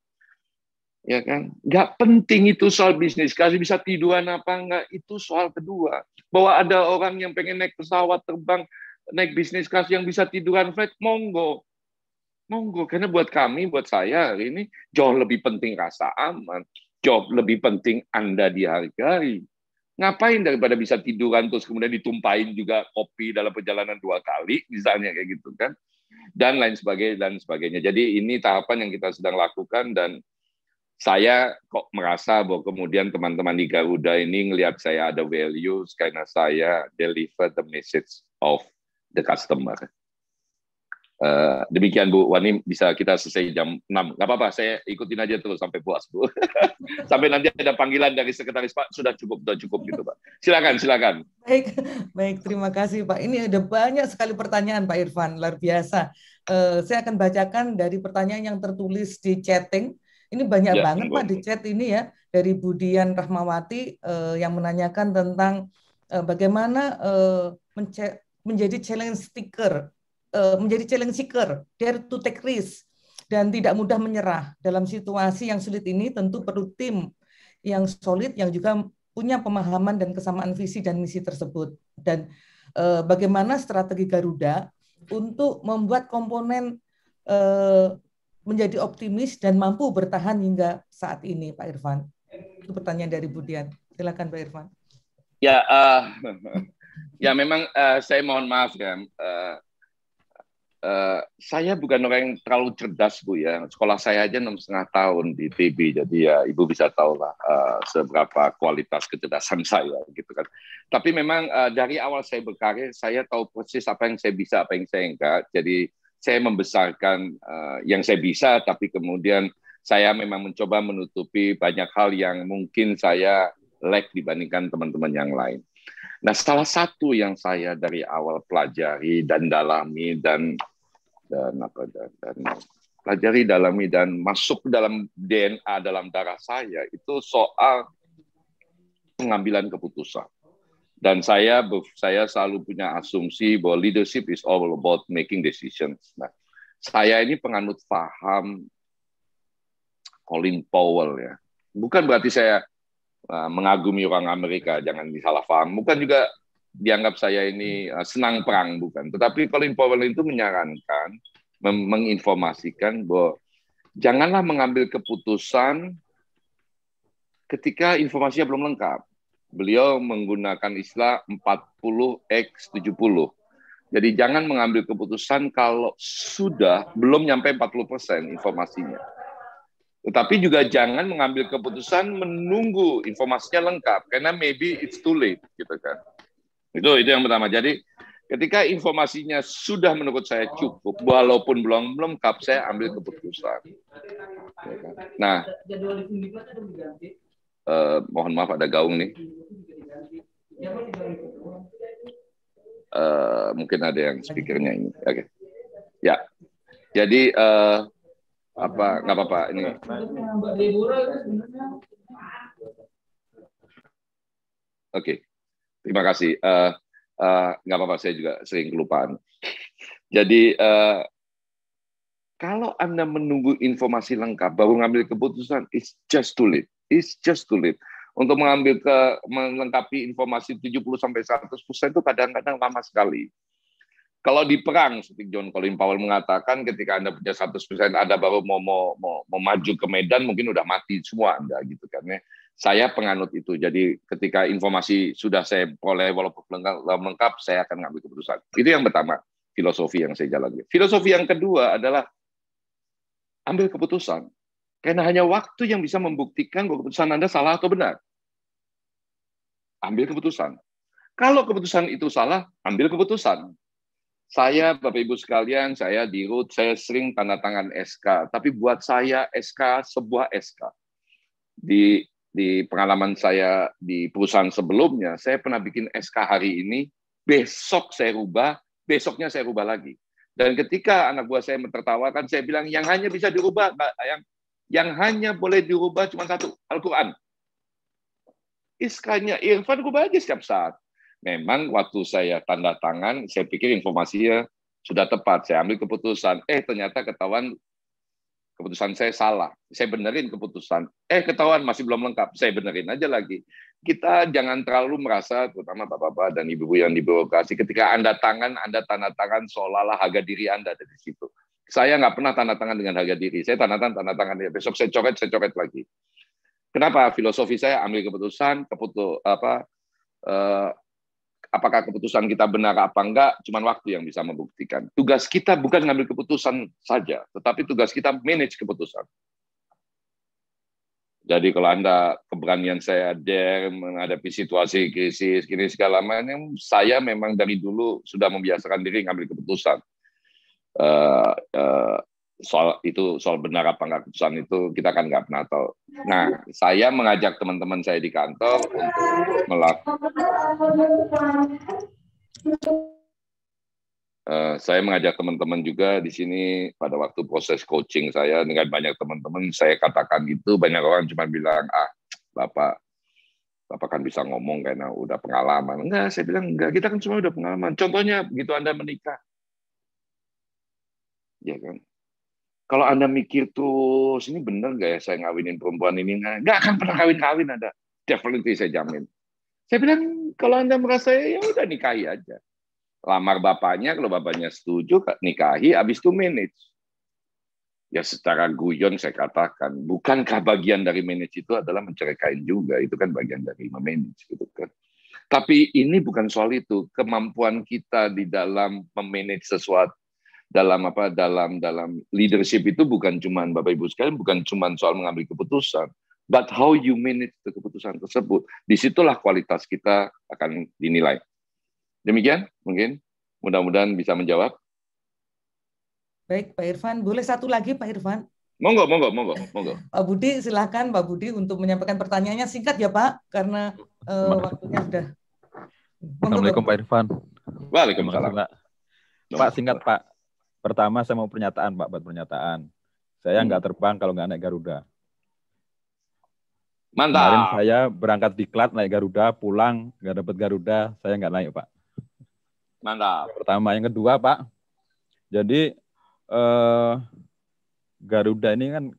Speaker 2: Ya kan? Nggak penting itu soal bisnis. Kasih bisa tiduran apa enggak, itu soal kedua. Bahwa ada orang yang pengen naik pesawat terbang, naik bisnis kelas yang bisa tiduran flight, monggo. Karena buat kami, buat saya hari ini jauh lebih penting rasa aman, jauh lebih penting Anda dihargai. Ngapain daripada bisa tiduran terus kemudian ditumpahin juga kopi dalam perjalanan 2 kali, misalnya kayak gitu kan, dan lain sebagainya. Jadi ini tahapan yang kita sedang lakukan, dan saya kok merasa bahwa kemudian teman-teman di Garuda ini ngelihat saya ada values karena saya deliver the message of the customer. Demikian Bu Wani, bisa kita selesai jam 6. Nggak apa-apa, saya ikutin aja terus sampai puas Bu. Sampai nanti ada panggilan dari sekretaris Pak, sudah cukup gitu Pak. Silakan.
Speaker 4: Baik, terima kasih Pak. Ini ada banyak sekali pertanyaan Pak Irfan, luar biasa. Saya akan bacakan dari pertanyaan yang tertulis di chatting. Ini banyak banget Pak di chat ini ya, dari Budian Rahmawati yang menanyakan tentang bagaimana menjadi challenge seeker, dare to take risk, dan tidak mudah menyerah. Dalam situasi yang sulit ini tentu perlu tim yang solid, yang juga punya pemahaman dan kesamaan visi dan misi tersebut. Dan bagaimana strategi Garuda untuk membuat komponen menjadi optimis dan mampu bertahan hingga saat ini, Pak Irfan? Itu pertanyaan dari Budian. Silakan Pak Irfan.
Speaker 2: Ya memang saya mohon maaf ya. saya bukan orang yang terlalu cerdas, Bu, ya. Sekolah saya aja 6,5 tahun di TB, jadi ya Ibu bisa tahu lah seberapa kualitas kecerdasan saya, gitu kan. Tapi memang dari awal saya berkarir, saya tahu persis apa yang saya bisa, apa yang saya enggak. Jadi saya membesarkan yang saya bisa, tapi kemudian saya memang mencoba menutupi banyak hal yang mungkin saya lack dibandingkan teman-teman yang lain. Nah, salah satu yang saya dari awal pelajari dan dalami dan pelajari, dalami dan masuk dalam DNA dalam darah saya itu soal pengambilan keputusan. Dan saya selalu punya asumsi bahwa leadership is all about making decisions. Nah, saya ini penganut paham Colin Powell, ya. Bukan berarti saya mengagumi orang Amerika, jangan disalah paham. Bukan juga dianggap saya ini senang perang, bukan. Tetapi Colin Powell itu menyarankan, menginformasikan bahwa janganlah mengambil keputusan ketika informasinya belum lengkap. Beliau menggunakan istilah 40x70. Jadi jangan mengambil keputusan kalau sudah belum nyampe 40% informasinya. Tetapi juga jangan mengambil keputusan menunggu informasinya lengkap, karena maybe it's too late, gitu kan. Itu yang pertama. Jadi ketika informasinya sudah menurut saya cukup, walaupun belum lengkap, saya ambil keputusan. Nah, mohon maaf ada gaung nih. Mungkin ada yang speakernya ini. Oke. Ya. Jadi nggak apa-apa ini. Oke. Terima kasih. Nggak apa-apa, saya juga sering kelupaan. Jadi kalau Anda menunggu informasi lengkap baru mengambil keputusan, it's just too late. It's just too late. Untuk melengkapi informasi 70-100% itu kadang-kadang lama sekali. Kalau di perang, seperti John Colin Powell mengatakan, ketika Anda punya 100%, Anda baru mau maju ke medan, mungkin udah mati semua Anda, gitu kan ya. Saya penganut itu. Jadi ketika informasi sudah saya peroleh walaupun lengkap, saya akan ngambil keputusan. Itu yang pertama, filosofi yang saya jalani. Filosofi yang kedua adalah ambil keputusan. Karena hanya waktu yang bisa membuktikan bahwa keputusan Anda salah atau benar. Ambil keputusan. Kalau keputusan itu salah, ambil keputusan. Saya, Bapak Ibu sekalian, saya di RUT, saya sering tanda tangan SK. Tapi buat saya SK sebuah SK. Di pengalaman saya di perusahaan sebelumnya, saya pernah bikin SK hari ini, besok saya rubah, besoknya saya rubah lagi. Dan ketika anak buah saya mentertawakan, saya bilang yang hanya bisa dirubah, yang hanya boleh dirubah cuma satu, Al-Quran. SK-nya Irfan rubah aja setiap saat. Memang waktu saya tanda tangan, saya pikir informasinya sudah tepat. Saya ambil keputusan. Ternyata ketahuan keputusan saya salah. Saya benerin keputusan. Ketahuan masih belum lengkap. Saya benerin aja lagi. Kita jangan terlalu merasa, terutama Bapak-Bapak dan Ibu-Ibu yang di birokrasi, ketika Anda tanda tangan seolah-olah harga diri Anda ada di situ. Saya nggak pernah tanda tangan dengan harga diri. Saya tanda tangan. Besok saya coret lagi. Kenapa? Filosofi saya ambil keputusan, apakah keputusan kita benar apa enggak, cuman waktu yang bisa membuktikan. Tugas kita bukan ngambil keputusan saja, tetapi tugas kita manage keputusan. Jadi kalau Anda keberanian saya menghadapi situasi krisis, gini segala macam, saya memang dari dulu sudah membiasakan diri ngambil keputusan. Soal benar apa enggak keputusan itu kita kan nggak pernah tahu. Nah, saya mengajak teman-teman saya di kantor untuk melakukan. Saya mengajak teman-teman juga di sini pada waktu proses coaching saya dengan banyak teman-teman, saya katakan gitu, banyak orang cuma bilang, Bapak kan bisa ngomong karena udah pengalaman. Enggak, saya bilang enggak, kita kan semua udah pengalaman. Contohnya begitu Anda menikah. Ya kan? Kalau Anda mikir tuh, ini bener nggak ya saya ngawinin perempuan ini? Nggak akan pernah kawin Anda. Definitely saya jamin. Saya bilang, kalau Anda merasa ya udah nikahi aja. Lamar bapaknya, kalau bapaknya setuju, nikahi, habis itu manage. Ya secara guyon saya katakan, bukankah bagian dari manage itu adalah menceraikan juga? Itu kan bagian dari memanage. Gitu kan. Tapi ini bukan soal itu. Kemampuan kita di dalam memanage sesuatu, dalam leadership itu bukan cuma Bapak Ibu sekalian, bukan cuma soal mengambil keputusan, but how you manage keputusan tersebut. Disitulah kualitas kita akan dinilai. Demikian mungkin, mudah-mudahan bisa menjawab.
Speaker 4: Baik, Pak Irfan. Boleh satu lagi, Pak Irfan?
Speaker 2: Monggo.
Speaker 4: Pak Budi, silakan Pak Budi untuk menyampaikan pertanyaannya, singkat ya Pak, karena waktunya sudah.
Speaker 6: Assalamualaikum Pak Irfan.
Speaker 2: Waalaikumsalam.
Speaker 6: Pak, singkat Pak. Pertama saya mau pernyataan Pak, buat pernyataan. Saya nggak terbang kalau nggak naik Garuda.
Speaker 2: Mantap.
Speaker 6: Kemarin saya berangkat diklat naik Garuda, pulang nggak dapat Garuda, saya nggak naik Pak.
Speaker 2: Mantap.
Speaker 6: Pertama, yang kedua Pak. Jadi Garuda ini kan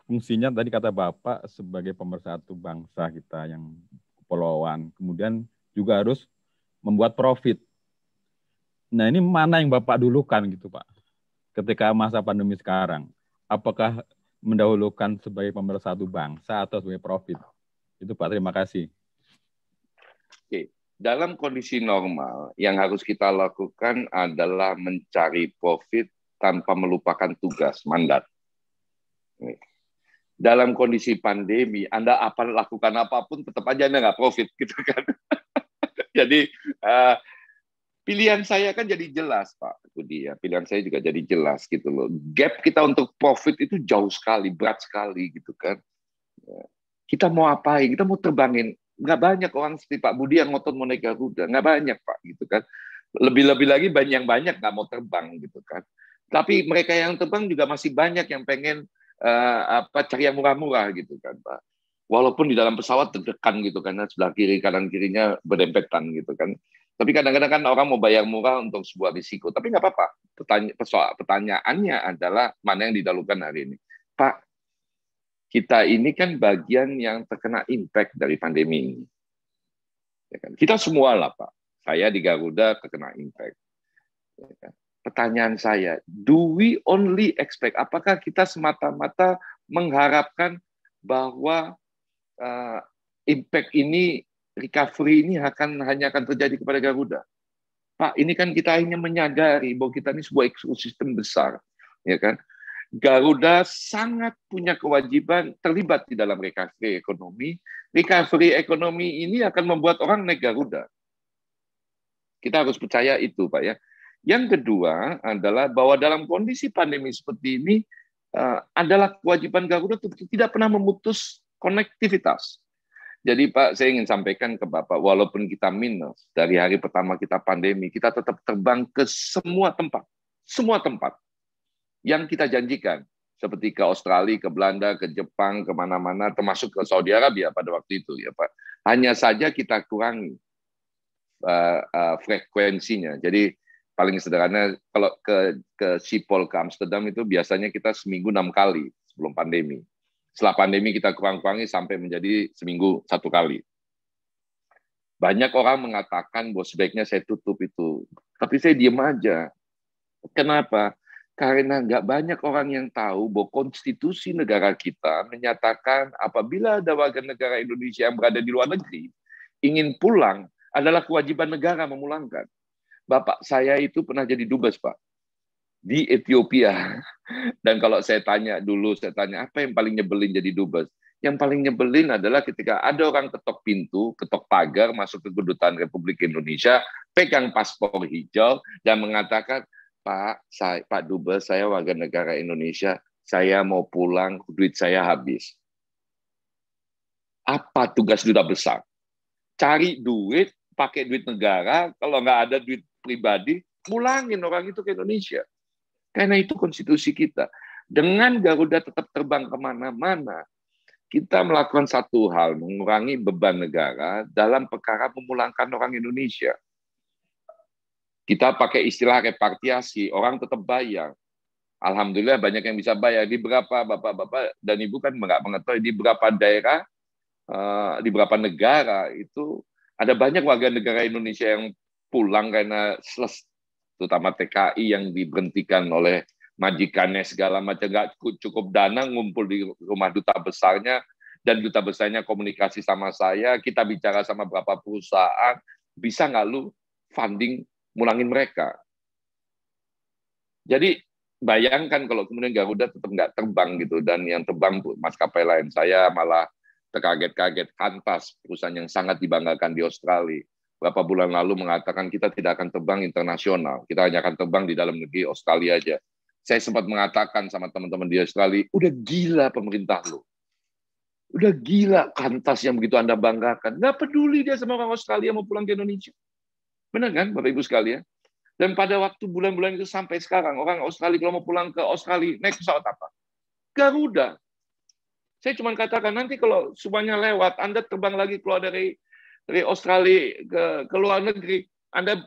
Speaker 6: fungsinya tadi kata Bapak sebagai pemersatu bangsa kita yang kepulauan. Kemudian juga harus membuat profit. Nah ini mana yang Bapak dulukan gitu Pak? Ketika masa pandemi sekarang, apakah mendahulukan sebagai pemersatu bangsa atau sebagai profit? Itu Pak, terima kasih.
Speaker 2: Oke. Dalam kondisi normal, yang harus kita lakukan adalah mencari profit tanpa melupakan tugas, mandat. Dalam kondisi pandemi, Anda lakukan apapun, tetap aja Anda nggak profit, gitu kan? Jadi, pilihan saya kan jadi jelas, Pak Budi ya. Pilihan saya juga jadi jelas gitu loh. Gap kita untuk profit itu jauh sekali, berat sekali gitu kan. Kita mau apain? Kita mau terbangin. Nggak banyak orang seperti Pak Budi yang ngotot mau naik Garuda. Nggak banyak, Pak, gitu kan. Lebih-lebih lagi banyak nggak mau terbang gitu kan. Tapi mereka yang terbang juga masih banyak yang pengen cari yang murah-murah gitu kan, Pak. Walaupun di dalam pesawat deg-degan gitu kan, sebelah kiri kanan kirinya berdempetan gitu kan. Tapi kadang-kadang kan orang mau bayar murah untuk sebuah risiko. Tapi nggak apa-apa. Pertanyaannya adalah mana yang didahulukan hari ini. Pak, kita ini kan bagian yang terkena impact dari pandemi ini. Ya kan? Kita semua lah, Pak. Saya di Garuda terkena impact. Ya kan? Pertanyaan saya, do we only expect? Apakah kita semata-mata mengharapkan bahwa impact ini, recovery ini hanya akan terjadi kepada Garuda? Pak, ini kan kita hanya menyadari bahwa kita ini sebuah ekosistem besar, ya kan? Garuda sangat punya kewajiban terlibat di dalam recovery ekonomi. Recovery ekonomi ini akan membuat orang naik Garuda. Kita harus percaya itu, Pak ya. Yang kedua adalah bahwa dalam kondisi pandemi seperti ini adalah kewajiban Garuda untuk tidak pernah memutus konektivitas. Jadi Pak, saya ingin sampaikan ke Bapak, walaupun kita minus dari hari pertama kita pandemi, kita tetap terbang ke semua tempat yang kita janjikan, seperti ke Australia, ke Belanda, ke Jepang, kemana-mana, termasuk ke Saudi Arabia pada waktu itu, ya Pak. Hanya saja kita kurangi frekuensinya. Jadi paling sederhana, kalau ke Schiphol, ke Amsterdam itu biasanya kita seminggu 6 kali sebelum pandemi. Setelah pandemi kita kurang-kurangi sampai menjadi seminggu 1 kali. Banyak orang mengatakan bahwa sebaiknya saya tutup itu. Tapi saya diam aja. Kenapa? Karena nggak banyak orang yang tahu bahwa konstitusi negara kita menyatakan apabila ada warga negara Indonesia yang berada di luar negeri, ingin pulang adalah kewajiban negara memulangkan. Bapak saya itu pernah jadi dubes, Pak, di Ethiopia. Dan kalau saya tanya, apa yang paling nyebelin jadi dubes? Yang paling nyebelin adalah ketika ada orang ketok pintu, ketok pagar, masuk ke Kedutaan Republik Indonesia, pegang paspor hijau, dan mengatakan, Pak Dubes, saya warga negara Indonesia, saya mau pulang, duit saya habis. Apa tugas duta besar? Cari duit, pakai duit negara, kalau nggak ada duit pribadi, pulangin orang itu ke Indonesia. Karena itu konstitusi kita. Dengan Garuda tetap terbang kemana-mana, kita melakukan satu hal, mengurangi beban negara dalam perkara memulangkan orang Indonesia. Kita pakai istilah repatriasi, orang tetap bayar. Alhamdulillah banyak yang bisa bayar. Di beberapa bapak-bapak dan ibu kan nggak mengetahui, di beberapa daerah, di beberapa negara itu ada banyak warga negara Indonesia yang pulang karena terutama TKI yang diberhentikan oleh majikannya segala macam, nggak cukup dana, ngumpul di rumah duta besarnya, dan duta besarnya komunikasi sama saya, kita bicara sama beberapa perusahaan, bisa nggak lu funding mulangin mereka. Jadi bayangkan kalau kemudian Garuda tetap nggak terbang gitu, dan yang terbang maskapai lain. Saya malah terkaget-kaget. Qantas, perusahaan yang sangat dibanggakan di Australia, berapa bulan lalu mengatakan kita tidak akan terbang internasional, kita hanya akan terbang di dalam negeri Australia aja. Saya sempat mengatakan sama teman-teman di Australia, udah gila pemerintah lo. Udah gila Qantas yang begitu Anda banggakan. Nggak peduli dia sama orang Australia mau pulang ke Indonesia. Benar kan Bapak Ibu sekalian? Dan pada waktu bulan-bulan itu sampai sekarang, orang Australia kalau mau pulang ke Australia, naik pesawat apa? Garuda. Saya cuma katakan, nanti kalau semuanya lewat, Anda terbang lagi keluar dari Australia ke luar negeri, Anda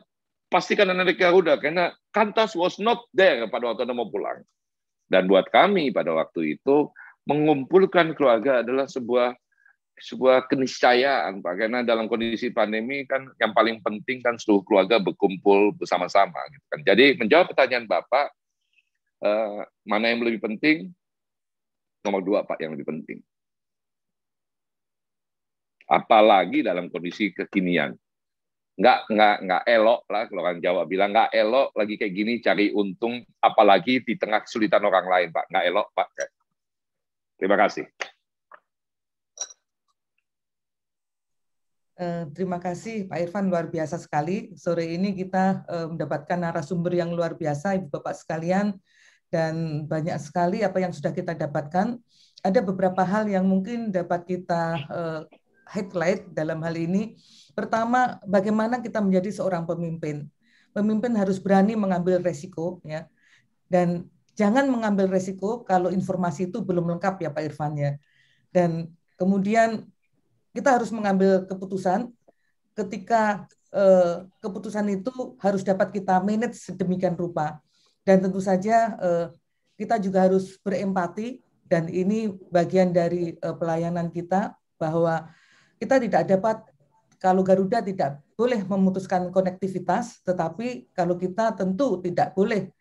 Speaker 2: pastikan Anda naik Garuda, karena Qantas was not there pada waktu Anda mau pulang. Dan buat kami pada waktu itu, mengumpulkan keluarga adalah sebuah keniscayaan, Pak. Karena dalam kondisi pandemi kan yang paling penting kan seluruh keluarga berkumpul bersama-sama. Gitu kan. Jadi menjawab pertanyaan Bapak, mana yang lebih penting? Nomor 2, Pak, yang lebih penting. Apalagi dalam kondisi kekinian. Nggak elok lah, kalau orang Jawa bilang, nggak elok lagi kayak gini cari untung, apalagi di tengah kesulitan orang lain, Pak. Nggak elok, Pak. Terima kasih.
Speaker 4: Terima kasih Pak Irfan, luar biasa sekali. Sore ini kita mendapatkan narasumber yang luar biasa, Ibu Bapak sekalian, dan banyak sekali apa yang sudah kita dapatkan. Ada beberapa hal yang mungkin dapat kita highlight dalam hal ini. Pertama, bagaimana kita menjadi seorang pemimpin. Pemimpin harus berani mengambil resiko, ya, dan jangan mengambil resiko kalau informasi itu belum lengkap, ya Pak Irfan, ya. Dan kemudian kita harus mengambil keputusan ketika keputusan itu harus dapat kita manage sedemikian rupa. Dan tentu saja kita juga harus berempati, dan ini bagian dari pelayanan kita, bahwa kita tidak dapat, kalau Garuda tidak boleh memutuskan konektivitas, tetapi kalau kita tentu tidak boleh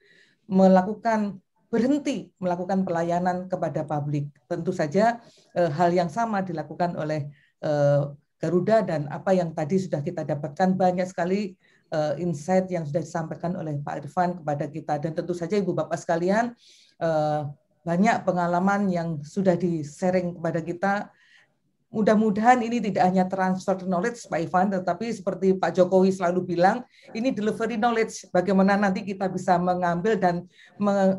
Speaker 4: berhenti melakukan pelayanan kepada publik. Tentu saja hal yang sama dilakukan oleh Garuda, dan apa yang tadi sudah kita dapatkan, banyak sekali insight yang sudah disampaikan oleh Pak Irfan kepada kita. Dan tentu saja Ibu Bapak sekalian, banyak pengalaman yang sudah di-sharing kepada kita. Mudah-mudahan ini tidak hanya transfer knowledge, Pak Irfan, tetapi seperti Pak Jokowi selalu bilang, ini delivery knowledge, bagaimana nanti kita bisa mengambil dan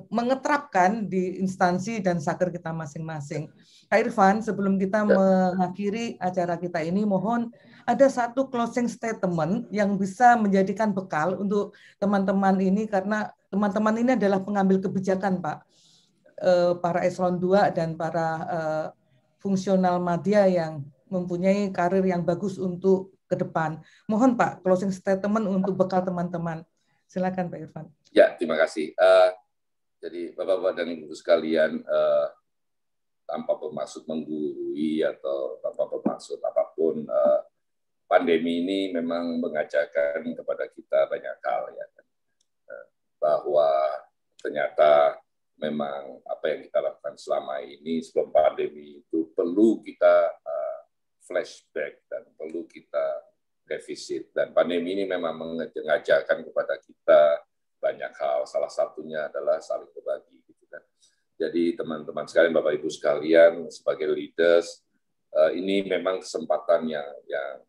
Speaker 4: mengeterapkan di instansi dan saker kita masing-masing. Pak Irfan, sebelum kita mengakhiri acara kita ini, mohon ada satu closing statement yang bisa menjadikan bekal untuk teman-teman ini, karena teman-teman ini adalah pengambil kebijakan, Pak. Para eselon 2 dan para fungsional media yang mempunyai karir yang bagus untuk ke depan. Mohon Pak, closing statement untuk bekal teman-teman. Silakan Pak Irfan.
Speaker 2: Ya, terima kasih. Jadi Bapak-Bapak dan Ibu sekalian, tanpa bermaksud menggurui atau tanpa bermaksud apapun, pandemi ini memang mengajarkan kepada kita banyak hal, ya, bahwa ternyata memang apa yang kita lakukan selama ini sebelum pandemi itu perlu kita flashback dan perlu kita revisit. Dan pandemi ini memang mengajarkan kepada kita banyak hal. Salah satunya adalah saling berbagi. Gitu kan. Jadi teman-teman sekalian, Bapak Ibu sekalian, sebagai leaders, ini memang kesempatan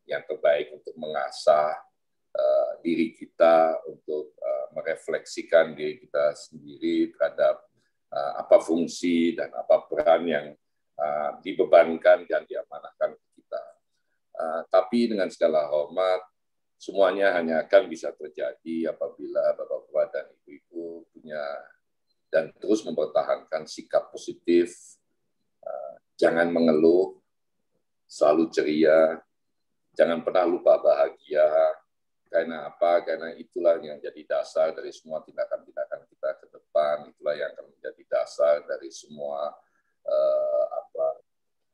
Speaker 2: yang terbaik untuk mengasah diri kita, untuk merefleksikan diri kita sendiri terhadap apa fungsi dan apa peran yang dibebankan dan diamanahkan ke kita. Tapi dengan segala hormat, semuanya hanya akan bisa terjadi apabila Bapak-Bapak dan Ibu-Ibu punya dan terus mempertahankan sikap positif, jangan mengeluh, selalu ceria, jangan pernah lupa bahagia. Karena apa? Karena itulah yang jadi dasar dari semua tindakan-tindakan kita ke depan. Itulah yang akan menjadi dasar dari semua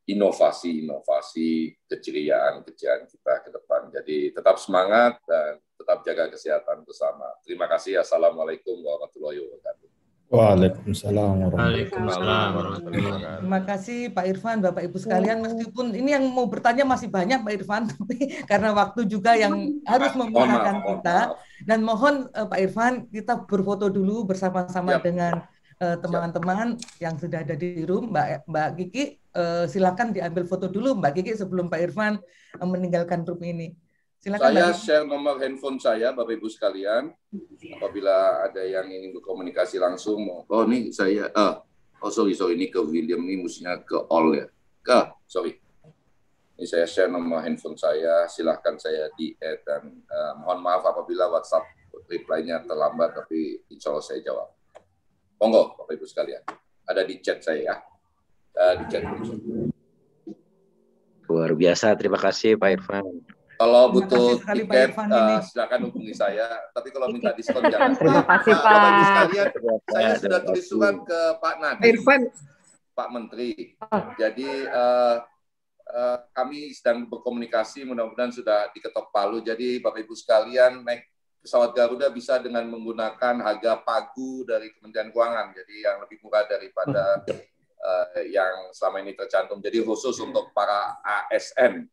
Speaker 2: inovasi-inovasi keceriaan kita ke depan. Jadi tetap semangat dan tetap jaga kesehatan bersama. Terima kasih. Assalamualaikum warahmatullahi wabarakatuh.
Speaker 5: Waalaikumsalam warahmatullahi
Speaker 4: wabarakatuh. Terima kasih Pak Irfan, Bapak Ibu sekalian. Meskipun ini yang mau bertanya masih banyak Pak Irfan, tapi karena waktu juga yang harus memisahkan kita. Dan mohon Pak Irfan, kita berfoto dulu bersama-sama dengan teman-teman yang sudah ada di room. Mbak Kiki, silakan diambil foto dulu Mbak Kiki sebelum Pak Irfan meninggalkan room ini. Silakan.
Speaker 2: Saya share nomor handphone saya, Bapak Ibu sekalian. Apabila ada yang ingin berkomunikasi langsung, oh nih saya, sorry, ini ke William, ini mestinya ke all ya. Sorry. Ini saya share nomor handphone saya, silahkan saya di-add dan mohon maaf apabila WhatsApp reply-nya terlambat, tapi insya Allah saya jawab. Monggo, Bapak Ibu sekalian. Ada di chat saya ya. Di chat.
Speaker 7: Luar biasa, terima kasih Pak Irfan.
Speaker 2: Kalau butuh tiket, silakan hubungi saya. Tapi kalau minta diskon jangan.
Speaker 1: Terima kasih Pak.
Speaker 2: Bapak Ibu sekalian, saya sudah tulis surat ke Pak Nadiem, Pak Menteri. Jadi kami sedang berkomunikasi, mudah-mudahan sudah diketok palu. Jadi Bapak Ibu sekalian naik pesawat Garuda bisa dengan menggunakan harga pagu dari Kementerian Keuangan. Jadi yang lebih murah daripada yang selama ini tercantum. Jadi khusus untuk para ASN.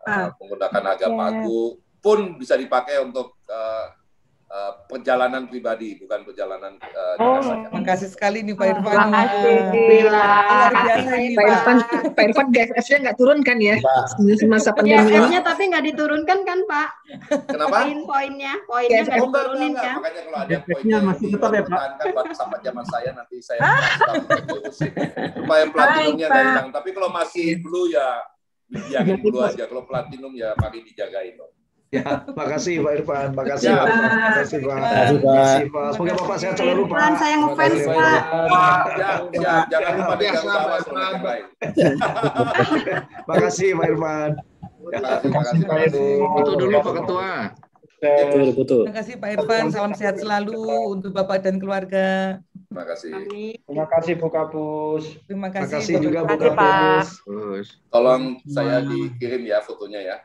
Speaker 2: Menggunakan harga pagu pun bisa dipakai untuk perjalanan pribadi, bukan perjalanan dinas saja.
Speaker 4: Terima kasih sekali nih Pak Irfan.
Speaker 1: Terima kasih.
Speaker 4: Luar biasa ini
Speaker 8: Pak Irfan GFS-nya nggak turun kan ya semasa pandemi ini?
Speaker 9: GFS-nya tapi nggak diturunkan kan Pak?
Speaker 2: Kenapa?
Speaker 9: Poinnya nggak diturunin kan?
Speaker 2: Makanya kalau ada poinnya masih tetap ya Pak. Kan WhatsApp zaman saya nanti saya supaya platinumnya nggak hilang. Tapi kalau masih blue ya dijaga dulu aja. Kalau platinum ya mari dijagain.
Speaker 10: Ya, makasih Pak Irfan, makasih Pak. Makasih Pak. Semoga Bapak sehat selalu Pak.
Speaker 9: Irfan, saya ngefans Pak.
Speaker 2: Jangan lupa digawa sama yang lain.
Speaker 10: Makasih Pak Irfan.
Speaker 2: Terima kasih Pak Irfan.
Speaker 7: Itu dulu Pak Ketua.
Speaker 10: Betul.
Speaker 4: Terima kasih Pak Irfan, salam sehat selalu untuk Bapak dan keluarga.
Speaker 2: Terima kasih.
Speaker 10: Terima kasih Bu Kapus.
Speaker 4: Terima kasih.
Speaker 10: Terima kasih juga Bu
Speaker 1: Terima kasih,
Speaker 10: Kapus.
Speaker 2: Tolong saya dikirim ya fotonya ya.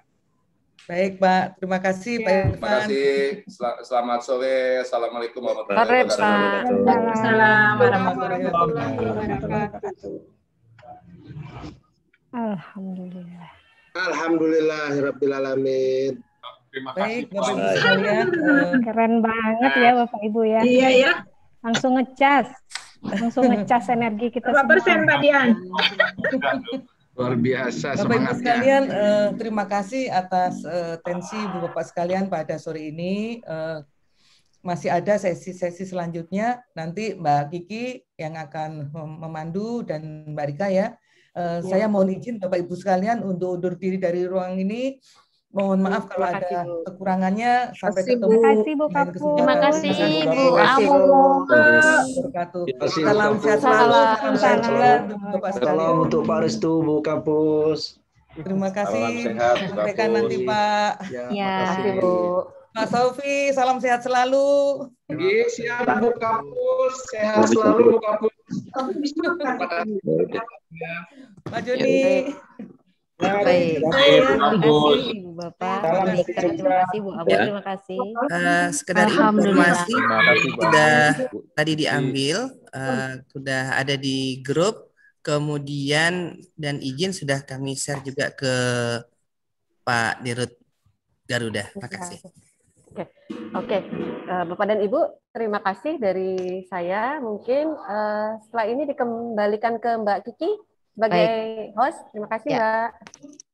Speaker 4: Baik Pak, terima kasih Pak Irfan.
Speaker 2: Terima kasih. Selamat sore. Assalamualaikum warahmatullahi
Speaker 1: Sore,
Speaker 2: wabarakatuh.
Speaker 1: Pak.
Speaker 9: Waalaikumsalam warahmatullahi wabarakatuh.
Speaker 1: Alhamdulillah.
Speaker 10: Alhamdulillahirabbil alamin.
Speaker 2: Terima
Speaker 4: Baik
Speaker 2: kasih.
Speaker 4: Bapak Ibu sekalian.
Speaker 11: Keren banget ya Bapak Ibu ya.
Speaker 9: Iya ya.
Speaker 11: Langsung ngecas energi kita
Speaker 9: Berapa persen Pak Dian?
Speaker 7: Luar biasa
Speaker 4: Bapak Ibu
Speaker 7: semangatnya.
Speaker 4: sekalian, terima kasih atas atensi Ibu Bapak sekalian pada sore ini. Masih ada sesi-sesi selanjutnya. Nanti Mbak Kiki yang akan memandu dan Mbak Rika ya. Saya mohon izin Bapak Ibu sekalian untuk undur diri dari ruang ini. Mohon maaf kalau ada kekurangannya. Sampai ketemu.
Speaker 11: Terima kasih Bu Kapus.
Speaker 9: Terima kasih Bu Amu.
Speaker 4: Salam sehat selalu. Salam sehat selalu untuk Bapak sekalian.
Speaker 10: Salam untuk Pak Restu, Bu Kapus.
Speaker 4: Terima kasih.
Speaker 2: Salam sehat, Bu
Speaker 4: Sampaikan
Speaker 2: Kapus.
Speaker 4: nanti Pak.
Speaker 11: Ya.
Speaker 1: Terima kasih Bu.
Speaker 4: Pak Sofi, salam sehat selalu.
Speaker 10: Siap Bu Kapus, sehat selalu Bu Kapus.
Speaker 4: Pak Joni.
Speaker 1: Baik. Terima kasih Ibu Bapak. Terima kasih Bu Abu. Terima kasih.
Speaker 3: Sekedar
Speaker 11: Alhamdulillah.
Speaker 3: informasi
Speaker 6: Terima kasih, Pak.
Speaker 3: sudah tadi diambil, sudah ada di grup, kemudian dan izin sudah kami share juga ke Pak Dirut Garuda. Terima kasih.
Speaker 1: Oke. Bapak dan Ibu, terima kasih dari saya. Mungkin setelah ini dikembalikan ke Mbak Kiki sebagai host. Terima kasih
Speaker 11: Ya.
Speaker 1: Mbak.